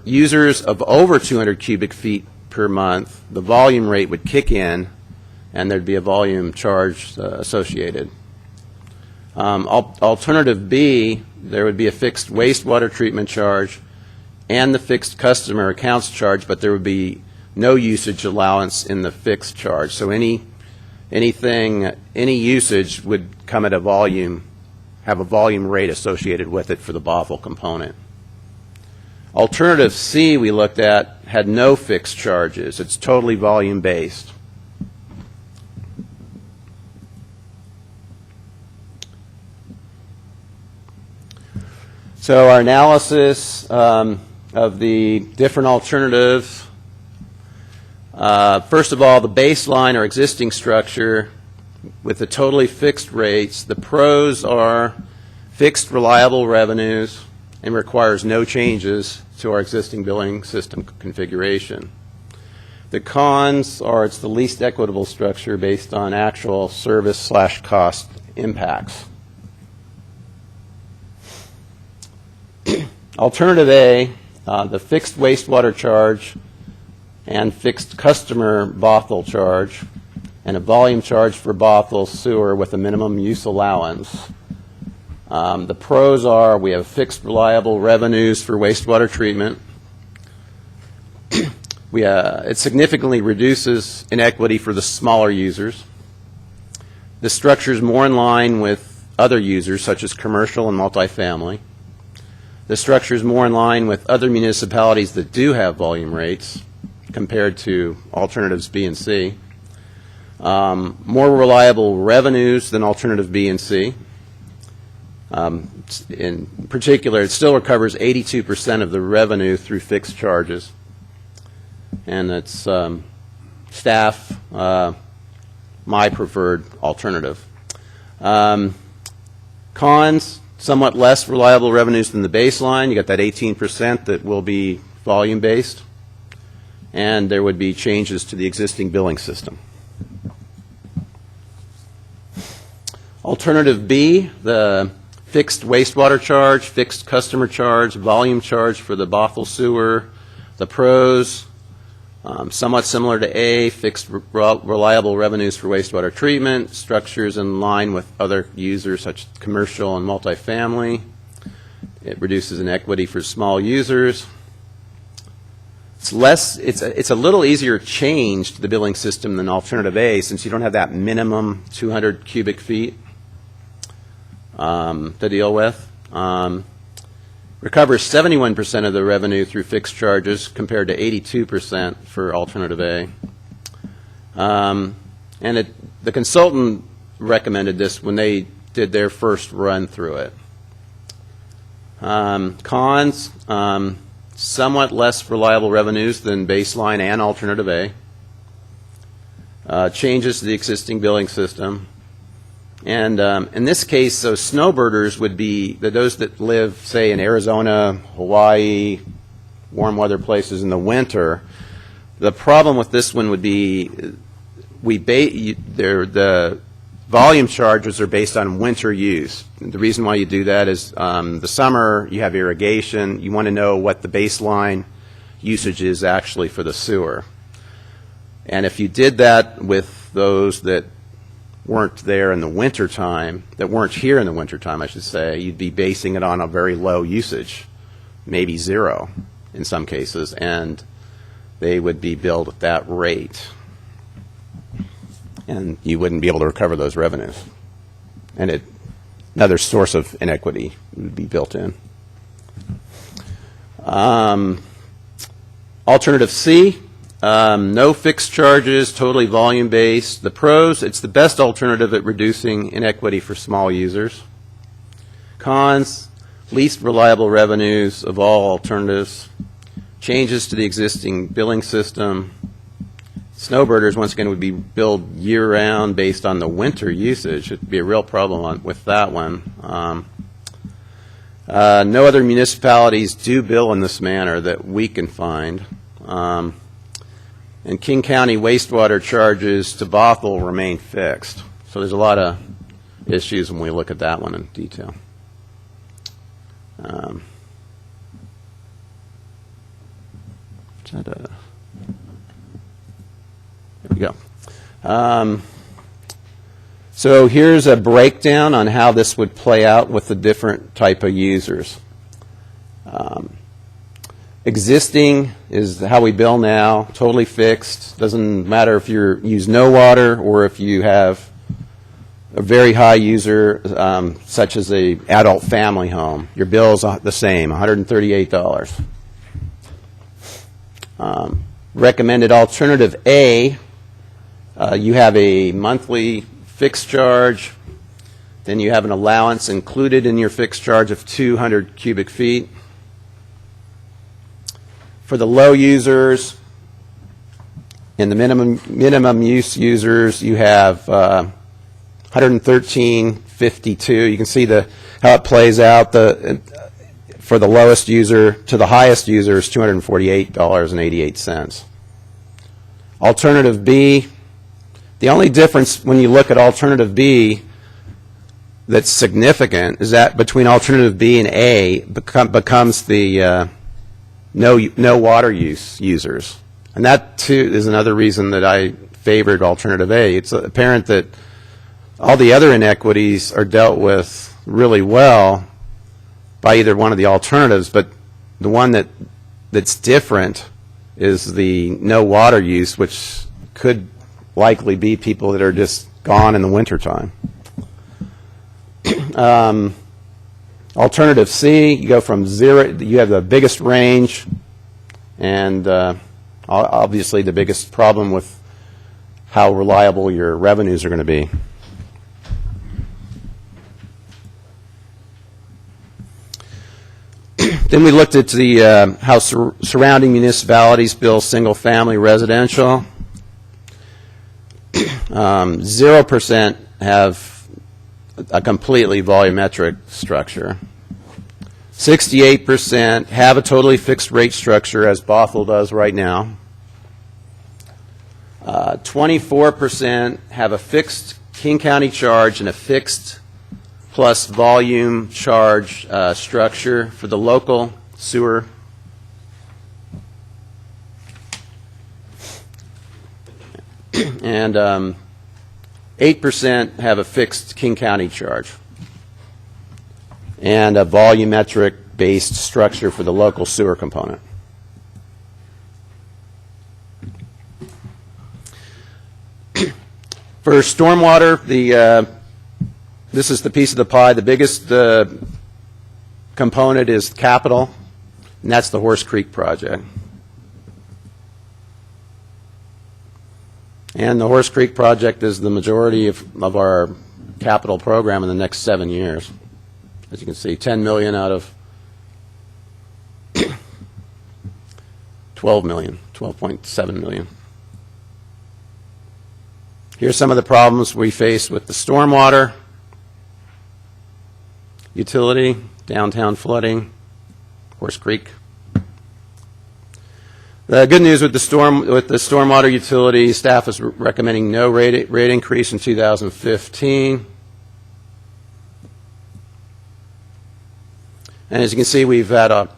users of over 200 cubic feet per month, the volume rate would kick in, and there'd be a volume charge associated. Alternative B, there would be a fixed wastewater treatment charge and the fixed customer accounts charge, but there would be no usage allowance in the fixed charge. So any usage would come at a volume, have a volume rate associated with it for the Bothell component. Alternative C we looked at had no fixed charges. It's totally volume based. So our analysis of the different alternatives, first of all, the baseline or existing structure with the totally fixed rates. The pros are fixed reliable revenues, and requires no changes to our existing billing system configuration. The cons are it's the least equitable structure based on actual service/cost impacts. Alternative A, the fixed wastewater charge and fixed customer Bothell charge, and a volume charge for Bothell sewer with a minimum use allowance. The pros are we have fixed reliable revenues for wastewater treatment. It significantly reduces inequity for the smaller users. The structure is more in line with other users, such as commercial and multifamily. The structure is more in line with other municipalities that do have volume rates compared to alternatives B and C. More reliable revenues than alternative B and C. In particular, it still recovers 82% of the revenue through fixed charges. And it's staff, my preferred alternative. Cons, somewhat less reliable revenues than the baseline. You got that 18% that will be volume-based. And there would be changes to the existing billing system. Alternative B, the fixed wastewater charge, fixed customer charge, volume charge for the Bothell sewer. The pros, somewhat similar to A, fixed reliable revenues for wastewater treatment, structures in line with other users such as commercial and multifamily. It reduces inequity for small users. It's a little easier change to the billing system than alternative A since you don't have that minimum 200 cubic feet to deal with. Recovers 71% of the revenue through fixed charges compared to 82% for alternative A. And the consultant recommended this when they did their first run through it. Cons, somewhat less reliable revenues than baseline and alternative A. Changes to the existing billing system. And in this case, so snowbirders would be those that live, say, in Arizona, Hawaii, warm weather places in the winter. The problem with this one would be the volume charges are based on winter use. And the reason why you do that is the summer you have irrigation. You want to know what the baseline usage is actually for the sewer. And if you did that with those that weren't there in the wintertime, that weren't here in the wintertime, I should say, you'd be basing it on a very low usage, maybe zero in some cases, and they would be billed at that rate. And you wouldn't be able to recover those revenues. And another source of inequity would be built in. Alternative C, no fixed charges, totally volume-based. The pros, it's the best alternative at reducing inequity for small users. Cons, least reliable revenues of all alternatives. Changes to the existing billing system. Snowbirders, once again, would be billed year-round based on the winter usage. It would be a real problem with that one. No other municipalities do bill in this manner that we can find. And King County wastewater charges to Bothell remain fixed. So there's a lot of issues when we look at that one in detail. There we go. So here's a breakdown on how this would play out with the different type of users. Existing is how we bill now, totally fixed. Doesn't matter if you use no water or if you have a very high user, such as a adult family home. Your bill is the same, $138. Recommended alternative A, you have a monthly fixed charge, then you have an allowance included in your fixed charge of 200 cubic feet. For the low users and the minimum use users, you have $113.52. You can see how it plays out. for the lowest user to the highest user is $248.88. Alternative B, the only difference when you look at Alternative B that's significant is that between Alternative B and A becomes the no water use users. And that, too, is another reason that I favored Alternative A. It's apparent that all the other inequities are dealt with really well by either one of the alternatives, but the one that's different is the no water use, which could likely be people that are just gone in the wintertime. Alternative C, you go from 0, you have the biggest range, and obviously the biggest problem with how reliable your revenues are going to be. Then we looked at the how surrounding municipalities build single-family residential. 0% have a completely volumetric structure. 68% have a totally fixed rate structure, as Bothell does right now. 24% have a fixed King County charge and a fixed plus volume charge structure for the local sewer. And 8% have a fixed King County charge and a volumetric-based structure for the local sewer component. For stormwater, this is the piece of the pie. The biggest component is capital, and that's the Horse Creek project. And the Horse Creek project is the majority of our capital program in the next 7 years. As you can see, $10 million out of 12 million, 12.7 million. Here's some of the problems we face with the stormwater, utility, downtown flooding, Horse Creek. The good news with the stormwater utility, staff is recommending no rate increase in 2015. And as you can see, we've had a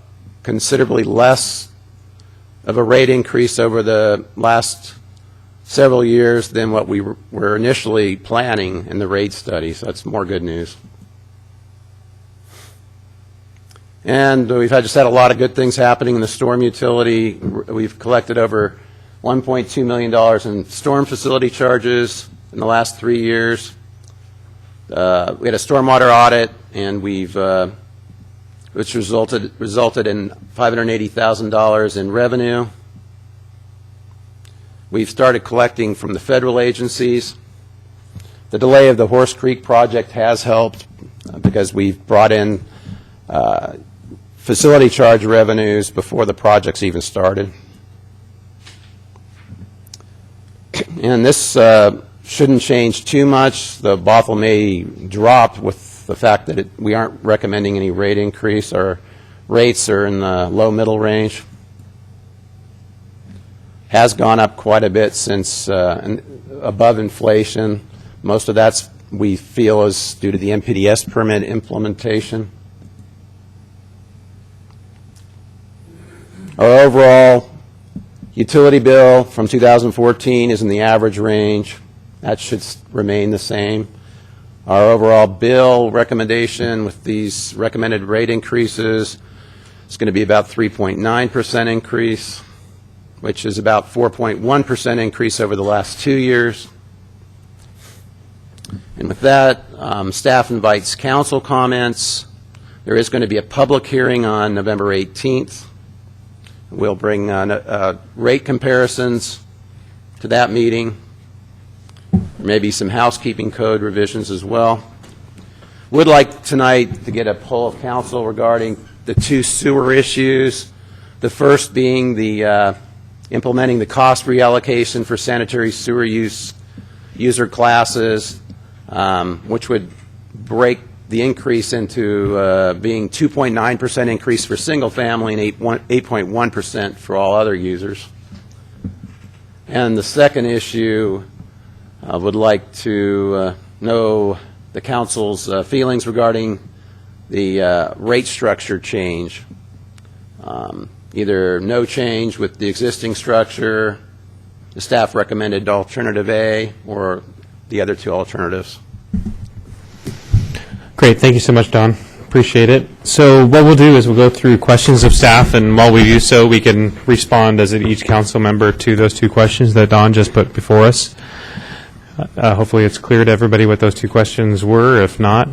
considerably less of a rate increase over the last several years than what we were initially planning in the rate study, so that's more good news. And we've just had a lot of good things happening in the storm utility. We've collected over $1.2 million in storm facility charges in the last 3 years. We had a stormwater audit, and which resulted in $580,000 in revenue. We've started collecting from the federal agencies. The delay of the Horse Creek project has helped because we've brought in facility charge revenues before the project's even started. And this shouldn't change too much. The Bothell may drop with the fact that we aren't recommending any rate increase. Our rates are in the low-middle range. Has gone up quite a bit since above inflation. Most of that we feel is due to the MPDS permit implementation. Our overall utility bill from 2014 is in the average range. That should remain the same. Our overall bill recommendation with these recommended rate increases is going to be about 3.9% increase, which is about 4.1% increase over the last 2 years. And with that, staff invites council comments. There is going to be a public hearing on November 18th. We'll bring rate comparisons to that meeting. Maybe some housekeeping code revisions as well. Would like tonight to get a poll of council regarding the 2 sewer issues. The first being the implementing the cost reallocation for sanitary sewer user classes, which would break the increase into being 2.9% increase for single family and 8.1% for all other users. And the second issue, I would like to know the council's feelings regarding the rate structure change. Either no change with the existing structure, the staff recommended alternative A, or the other two alternatives. Great, thank you so much, Don. Appreciate it. So what we'll do is we'll go through questions of staff, and while we do so, we can respond as each council member to those two questions that Don just put before us. Hopefully it's clear to everybody what those two questions were. If not,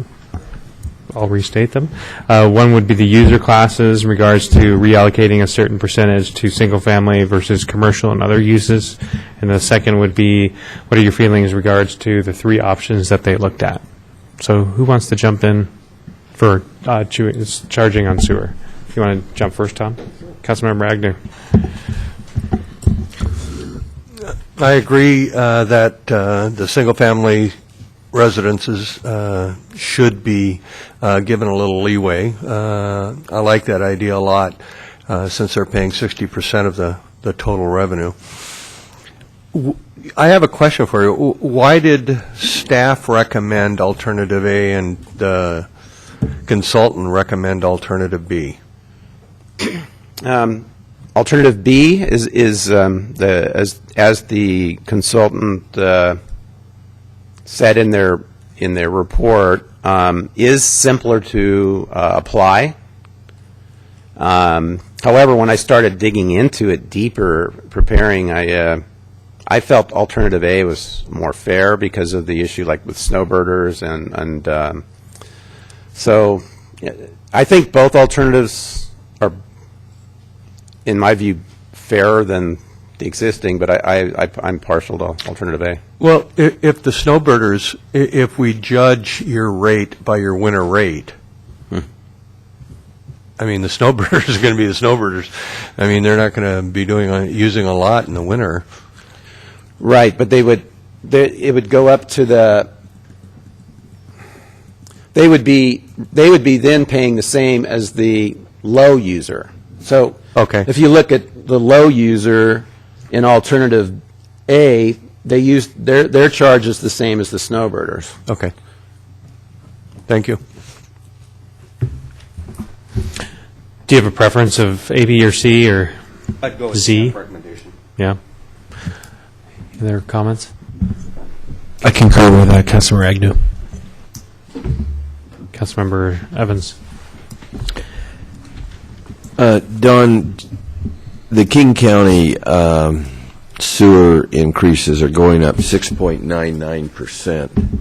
I'll restate them. One would be the user classes in regards to reallocating a certain percentage to single-family versus commercial and other uses. And the second would be, what are your feelings in regards to the three options that they looked at? So who wants to jump in for charging on sewer? If you want to jump first, Tom? Councilmember Agnew. I agree that the single-family residences should be given a little leeway. I like that idea a lot, since they're paying 60% of the total revenue. I have a question for you. Why did staff recommend alternative A and the consultant recommend alternative B? Alternative B is as the consultant said in their report, is simpler to apply. However, when I started digging into it deeper, preparing, I felt alternative A was more fair because of the issue, like with snowbirders, and so I think both alternatives are, in my view, fairer than the existing, but I'm partial to alternative A. Well, if the snowbirders, if we judge your rate by your winter rate, I mean, the snowbirders are going to be the snowbirders. I mean, they're not going to be using a lot in the winter. Right, but it would go up to they would be then paying the same as the low user. So Okay. if you look at the low user in alternative A, they use their charge is the same as the snowbirders. Okay. Thank you. Do you have a preference of A, B, or C, or I'd go with Z? recommendation. yeah? Other comments? I concur with Councilmember Agnew. Councilmember Evans. Don, the King County sewer increases are going up 6.99%.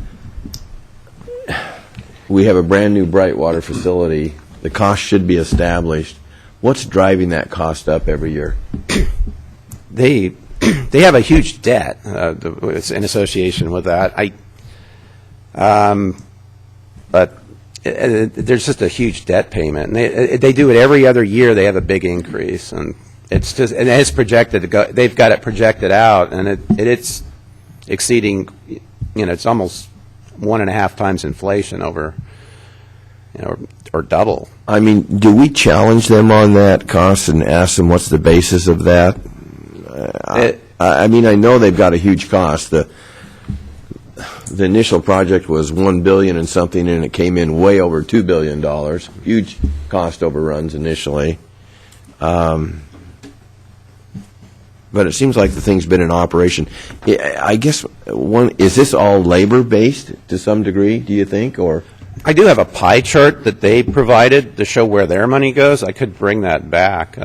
We have a brand-new Brightwater facility. The cost should be established. What's driving that cost up every year? They have a huge debt in association with that. But there's just a huge debt payment, and they do it every other year. They have a big increase, and it's projected to go. They've got it projected out, and it's exceeding. It's almost 1.5 times inflation over, or double. I mean, do we challenge them on that cost and ask them what's the basis of that? I mean, I know they've got a huge cost. The initial project was $1 billion and something, and it came in way over $2 billion. Huge cost overruns initially. But it seems like the thing's been in operation. I guess is this all labor-based to some degree, do you think, or? I do have a pie chart that they provided to show where their money goes. I could bring that back.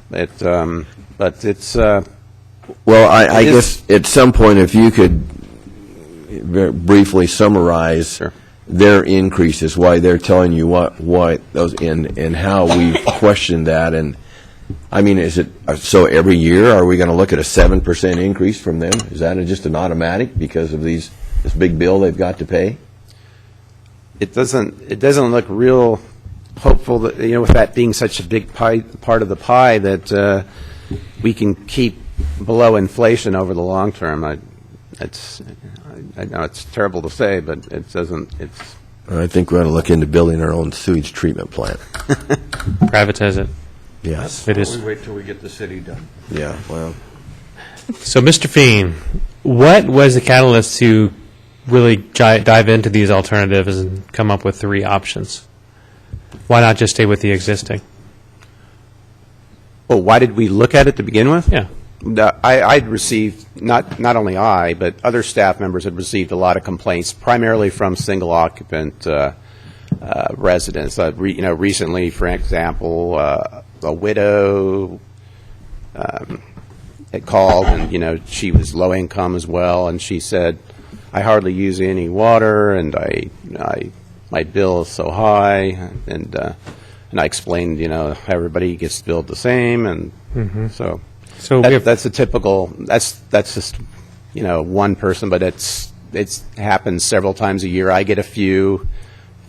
But it's. Well, I guess at some point, if you could very briefly summarize their increases, why they're telling you what those and how we questioned that, and I mean, is it so every year are we going to look at a 7% increase from them? Is that just an automatic because of this big bill they've got to pay? It doesn't look real hopeful that with that being such a big part of the pie that we can keep below inflation over the long term. I know it's terrible to say, but it doesn't. I think we ought to look into building our own sewage treatment plant. Privatize it. Yes. It is. We wait till we get the city done. Yeah, well, So, Mr. Feen, what was the catalyst to really dive into these alternatives and come up with 3 options? Why not just stay with the existing? Well, why did we look at it to begin with? Yeah. I'd received, not only I, but other staff members had received a lot of complaints, primarily from single occupant residents. Recently, for example, a widow had called, and she was low income as well, and she said, "I hardly use any water, and my bill is so high," and I explained, how everybody gets billed the same, and so. So we have, That's a typical. That's just one person, but it's happens several times a year. I get a few.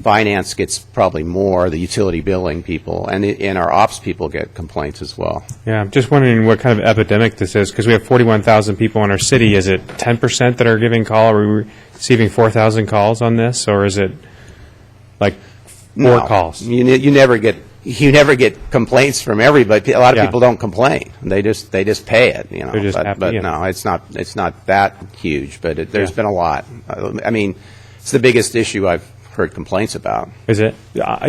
Finance gets probably more. The utility billing people and our ops people get complaints as well. yeah, I'm just wondering what kind of epidemic this is, because we have 41,000 people in our city. Is it 10% that are giving call? Are we receiving 4,000 calls on this, or is it like 4 calls? You never get complaints from everybody. A lot of Yeah. people don't complain. They just pay it. They're just happy, but yeah. no, it's not that huge. But there's been a lot. I mean, it's the biggest issue I've heard complaints about. Is it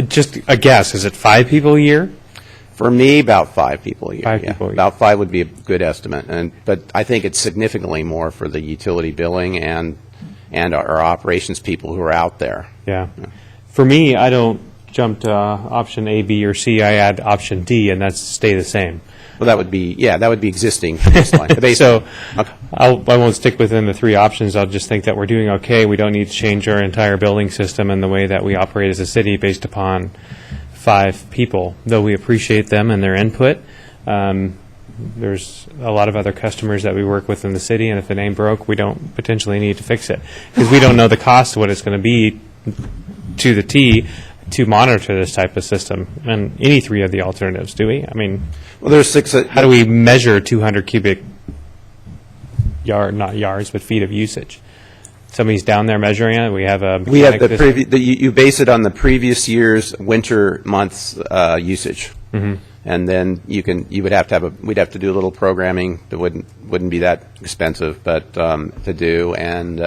just a guess? Is it 5 people a year? For me, about 5 people a year. 5 yeah. people a year. About 5 would be a good estimate, but I think it's significantly more for the utility billing and our operations people who are out there. Yeah. For me, I don't jump to option A, B, or C. I add option D, and that's stay the same. Well, that would be existing baseline. The baseline. So Okay. I won't stick within the 3 options. I'll just think that we're doing okay. We don't need to change our entire building system and the way that we operate as a city based upon 5 people, though we appreciate them and their input. There's a lot of other customers that we work with in the city, and if it ain't broke, we don't potentially need to fix it, because we don't know the cost of what it's going to be to the T to monitor this type of system, and any 3 of the alternatives, do we? I mean, Well, there's 6. how do we measure 200 cubic not yards, but feet of usage? Somebody's down there measuring it. We have a We have mechanic the previous. You base it on the previous year's winter months usage, and then you would have to we'd have to do a little programming that wouldn't be that expensive, but to do, and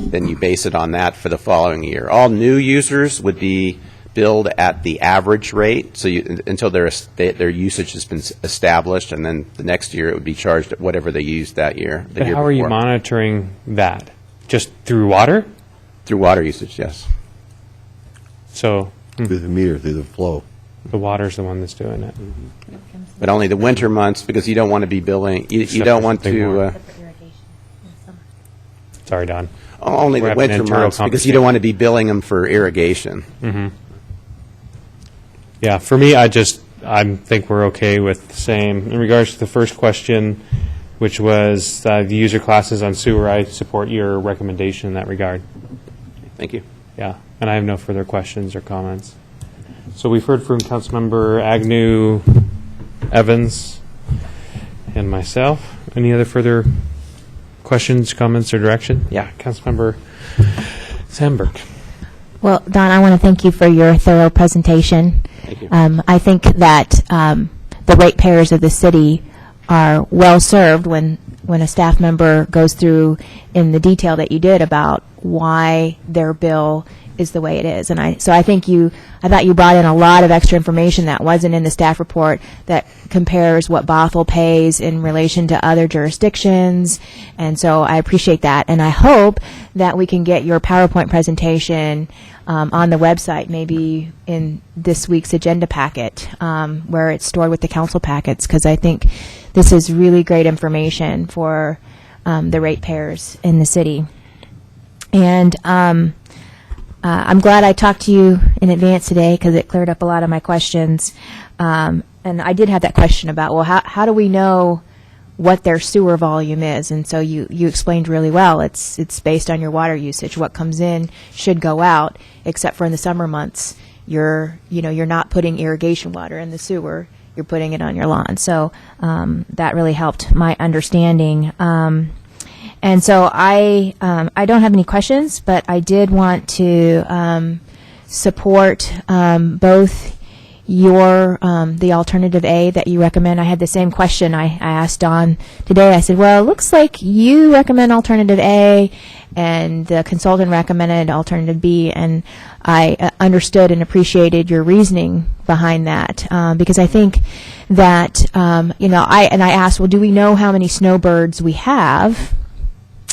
then you base it on that for the following year. All new users would be billed at the average rate, so until their usage has been established, and then the next year it would be charged at whatever they used that year. But how are you monitoring that? Just through water? Through water usage, yes. So through the meter, through the flow. the water's the one that's doing it. But only the winter months, because you don't want to be billing. You Except don't for want something more. to. Sorry, Don. Only We're the having winter internal months, because you don't want to be billing them for irrigation. Yeah, for me, I think we're okay with the same. In regards to the first question, which was the user classes on sewer, I support your recommendation in that regard. Thank you. Yeah, and I have no further questions or comments. So we've heard from Councilmember Agnew, Evans, and myself. Any other further questions, comments, or direction? Yeah, Councilmember Sandberg. Well, Don, I want to thank you for your thorough presentation. Thank you. I think that the ratepayers of the city are well served when a staff member goes through in the detail that you did about why their bill is the way it is. And I thought you brought in a lot of extra information that wasn't in the staff report that compares what Bothell pays in relation to other jurisdictions. And so I appreciate that. And I hope that we can get your PowerPoint presentation on the website, maybe in this week's agenda packet, where it's stored with the council packets, because I think this is really great information for the ratepayers in the city. And I'm glad I talked to you in advance today, because it cleared up a lot of my questions. And I did have that question about, well, how do we know what their sewer volume is? And so you explained really well. It's based on your water usage. What comes in should go out, except for in the summer months. You're not putting irrigation water in the sewer. You're putting it on your lawn. So that really helped my understanding. And so I don't have any questions, but I did want to support both your the alternative A that you recommend. I had the same question I asked Don today. I said, well, it looks like you recommend alternative A and the consultant recommended alternative B, and I understood and appreciated your reasoning behind that, because I think that I asked, well, do we know how many snowbirds we have?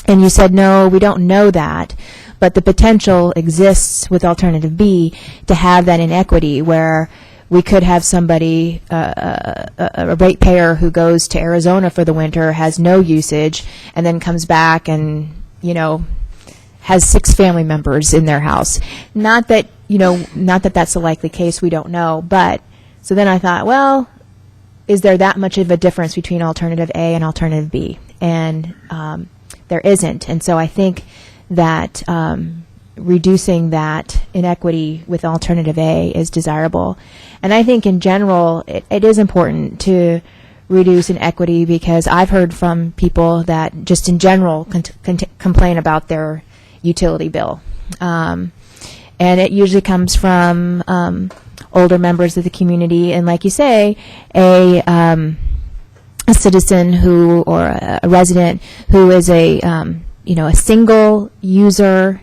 And you said, no, we don't know that, but the potential exists with alternative B to have that inequity where we could have somebody, a ratepayer who goes to Arizona for the winter, has no usage, and then comes back and, has 6 family members in their house. Not that that's a likely case, we don't know, but so then I thought, well, is there that much of a difference between alternative A and alternative B? And there isn't. And so I think that reducing that inequity with alternative A is desirable. And I think in general, it is important to reduce inequity because I've heard from people that just in general complain about their utility bill. And it usually comes from older members of the community. And like you say, a citizen who, or a resident who is a single user.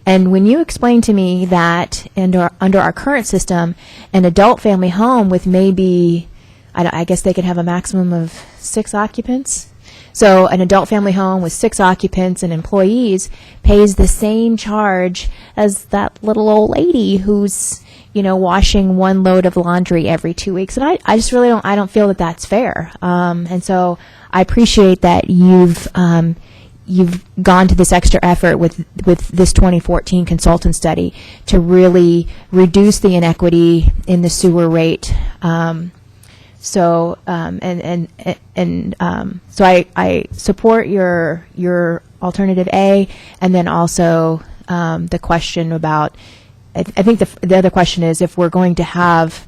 And when you explain to me that under our current system, an adult family home with maybe, I guess they could have a maximum of 6 occupants. So an adult family home with 6 occupants and employees pays the same charge as that little old lady who's, washing 1 load of laundry every 2 weeks. And I just really don't feel that that's fair. And so I appreciate that you've gone to this extra effort with this 2014 consultant study to really reduce the inequity in the sewer rate. So I support your alternative A, and then also the question about. I think the other question is if we need to have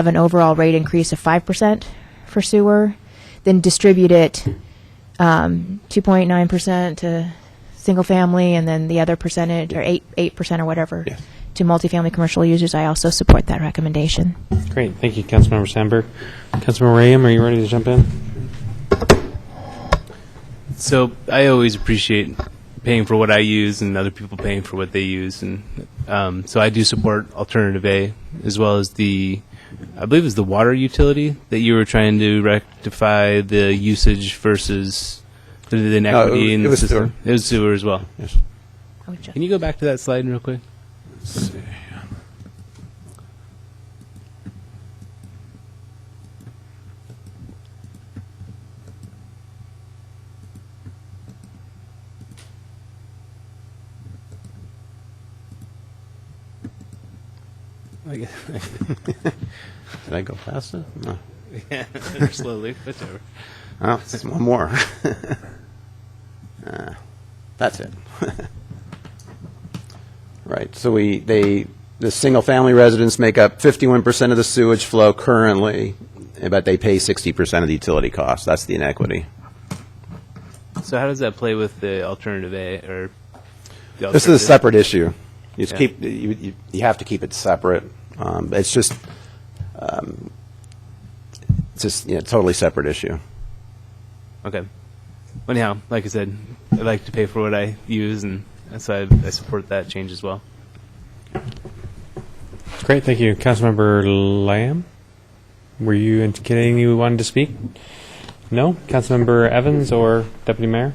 an overall rate increase of 5% for sewer, then distribute it 2.9% to single family, and then the other percentage, or 8% or whatever, to multifamily commercial users. I also support that recommendation. Great. Thank you, Councilmember Sandberg. Councilmember Rayam, are you ready to jump in? So I always appreciate paying for what I use and other people paying for what they use. And so I do support alternative A, as well as I believe it was the water utility that you were trying to rectify the usage versus the inequity in the system. Sewer. It was sewer as well. Yes. Can you go back to that slide real quick? Let's see. Did I go faster? No. Yeah, slowly, whichever. Oh, it's one more. That's it. Right. So the single-family residents make up 51% of the sewage flow currently, but they pay 60% of the utility costs. That's the inequity. So how does that play with the alternative A or? This is a separate issue. You just you have to keep it separate. It's just totally separate issue. Okay. Anyhow, like I said, I like to pay for what I use, and so I support that change as well. Great. Thank you. Councilmember Lamb, were you indicating you wanted to speak? No? Councilmember Evans or Deputy Mayor?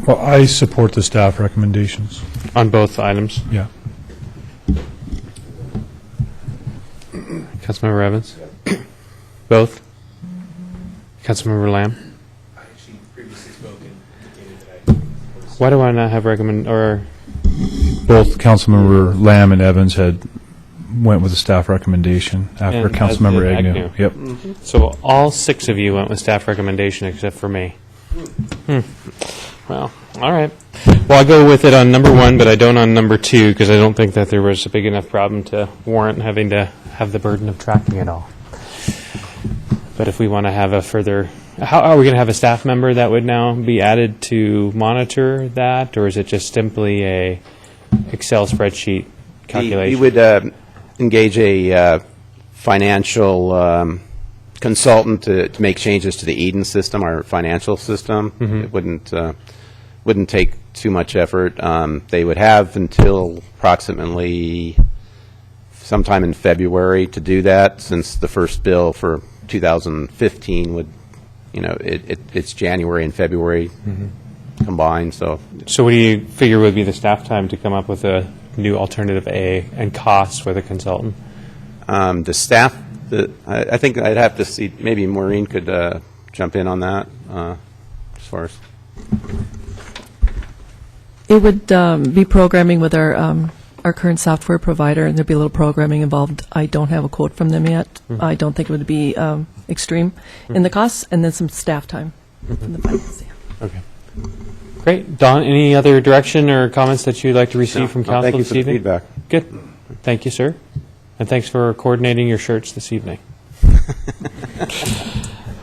Well, I support the staff recommendations. On both items. Yeah. Councilmember Evans? Both? Councilmember Lamb? I actually previously spoken. Why do I not have or Both Councilmember Lamb and Evans went with the staff recommendation after And Councilmember as did Agnew. Agnew. Yep. So all 6 of you went with staff recommendation except for me. Well, all right. Well, I'll go with it on number 1, but I don't on number 2 because I don't think that there was a big enough problem to warrant having to have the burden of tracking it all. But if we want to have a further, how are we going to have a staff member that would now be added to monitor that, or is it just simply a Excel spreadsheet calculation? You would engage a financial consultant to make changes to the Eden system, our financial system. It wouldn't take too much effort. They would have until approximately sometime in February to do that, since the first bill for 2015 would, it's January and February combined, so. So what do you figure would be the staff time to come up with a new alternative A and costs for the consultant? The staff, I think I'd have to see, maybe Maureen could jump in on that, as far as. It would be programming with our current software provider, and there'd be a little programming involved. I don't have a quote from them yet. I don't think it would be extreme in the costs, and then some staff time from the finance. Okay. Great. Don, any other direction or comments that you'd like to receive from council Thank you this for the evening? feedback. Good. Thank you, sir. And thanks for coordinating your shirts this evening.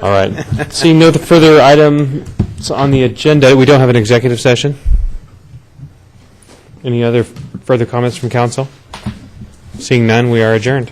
All right. Seeing no further items on the agenda, we don't have an executive session. Any other further comments from council? Seeing none, we are adjourned.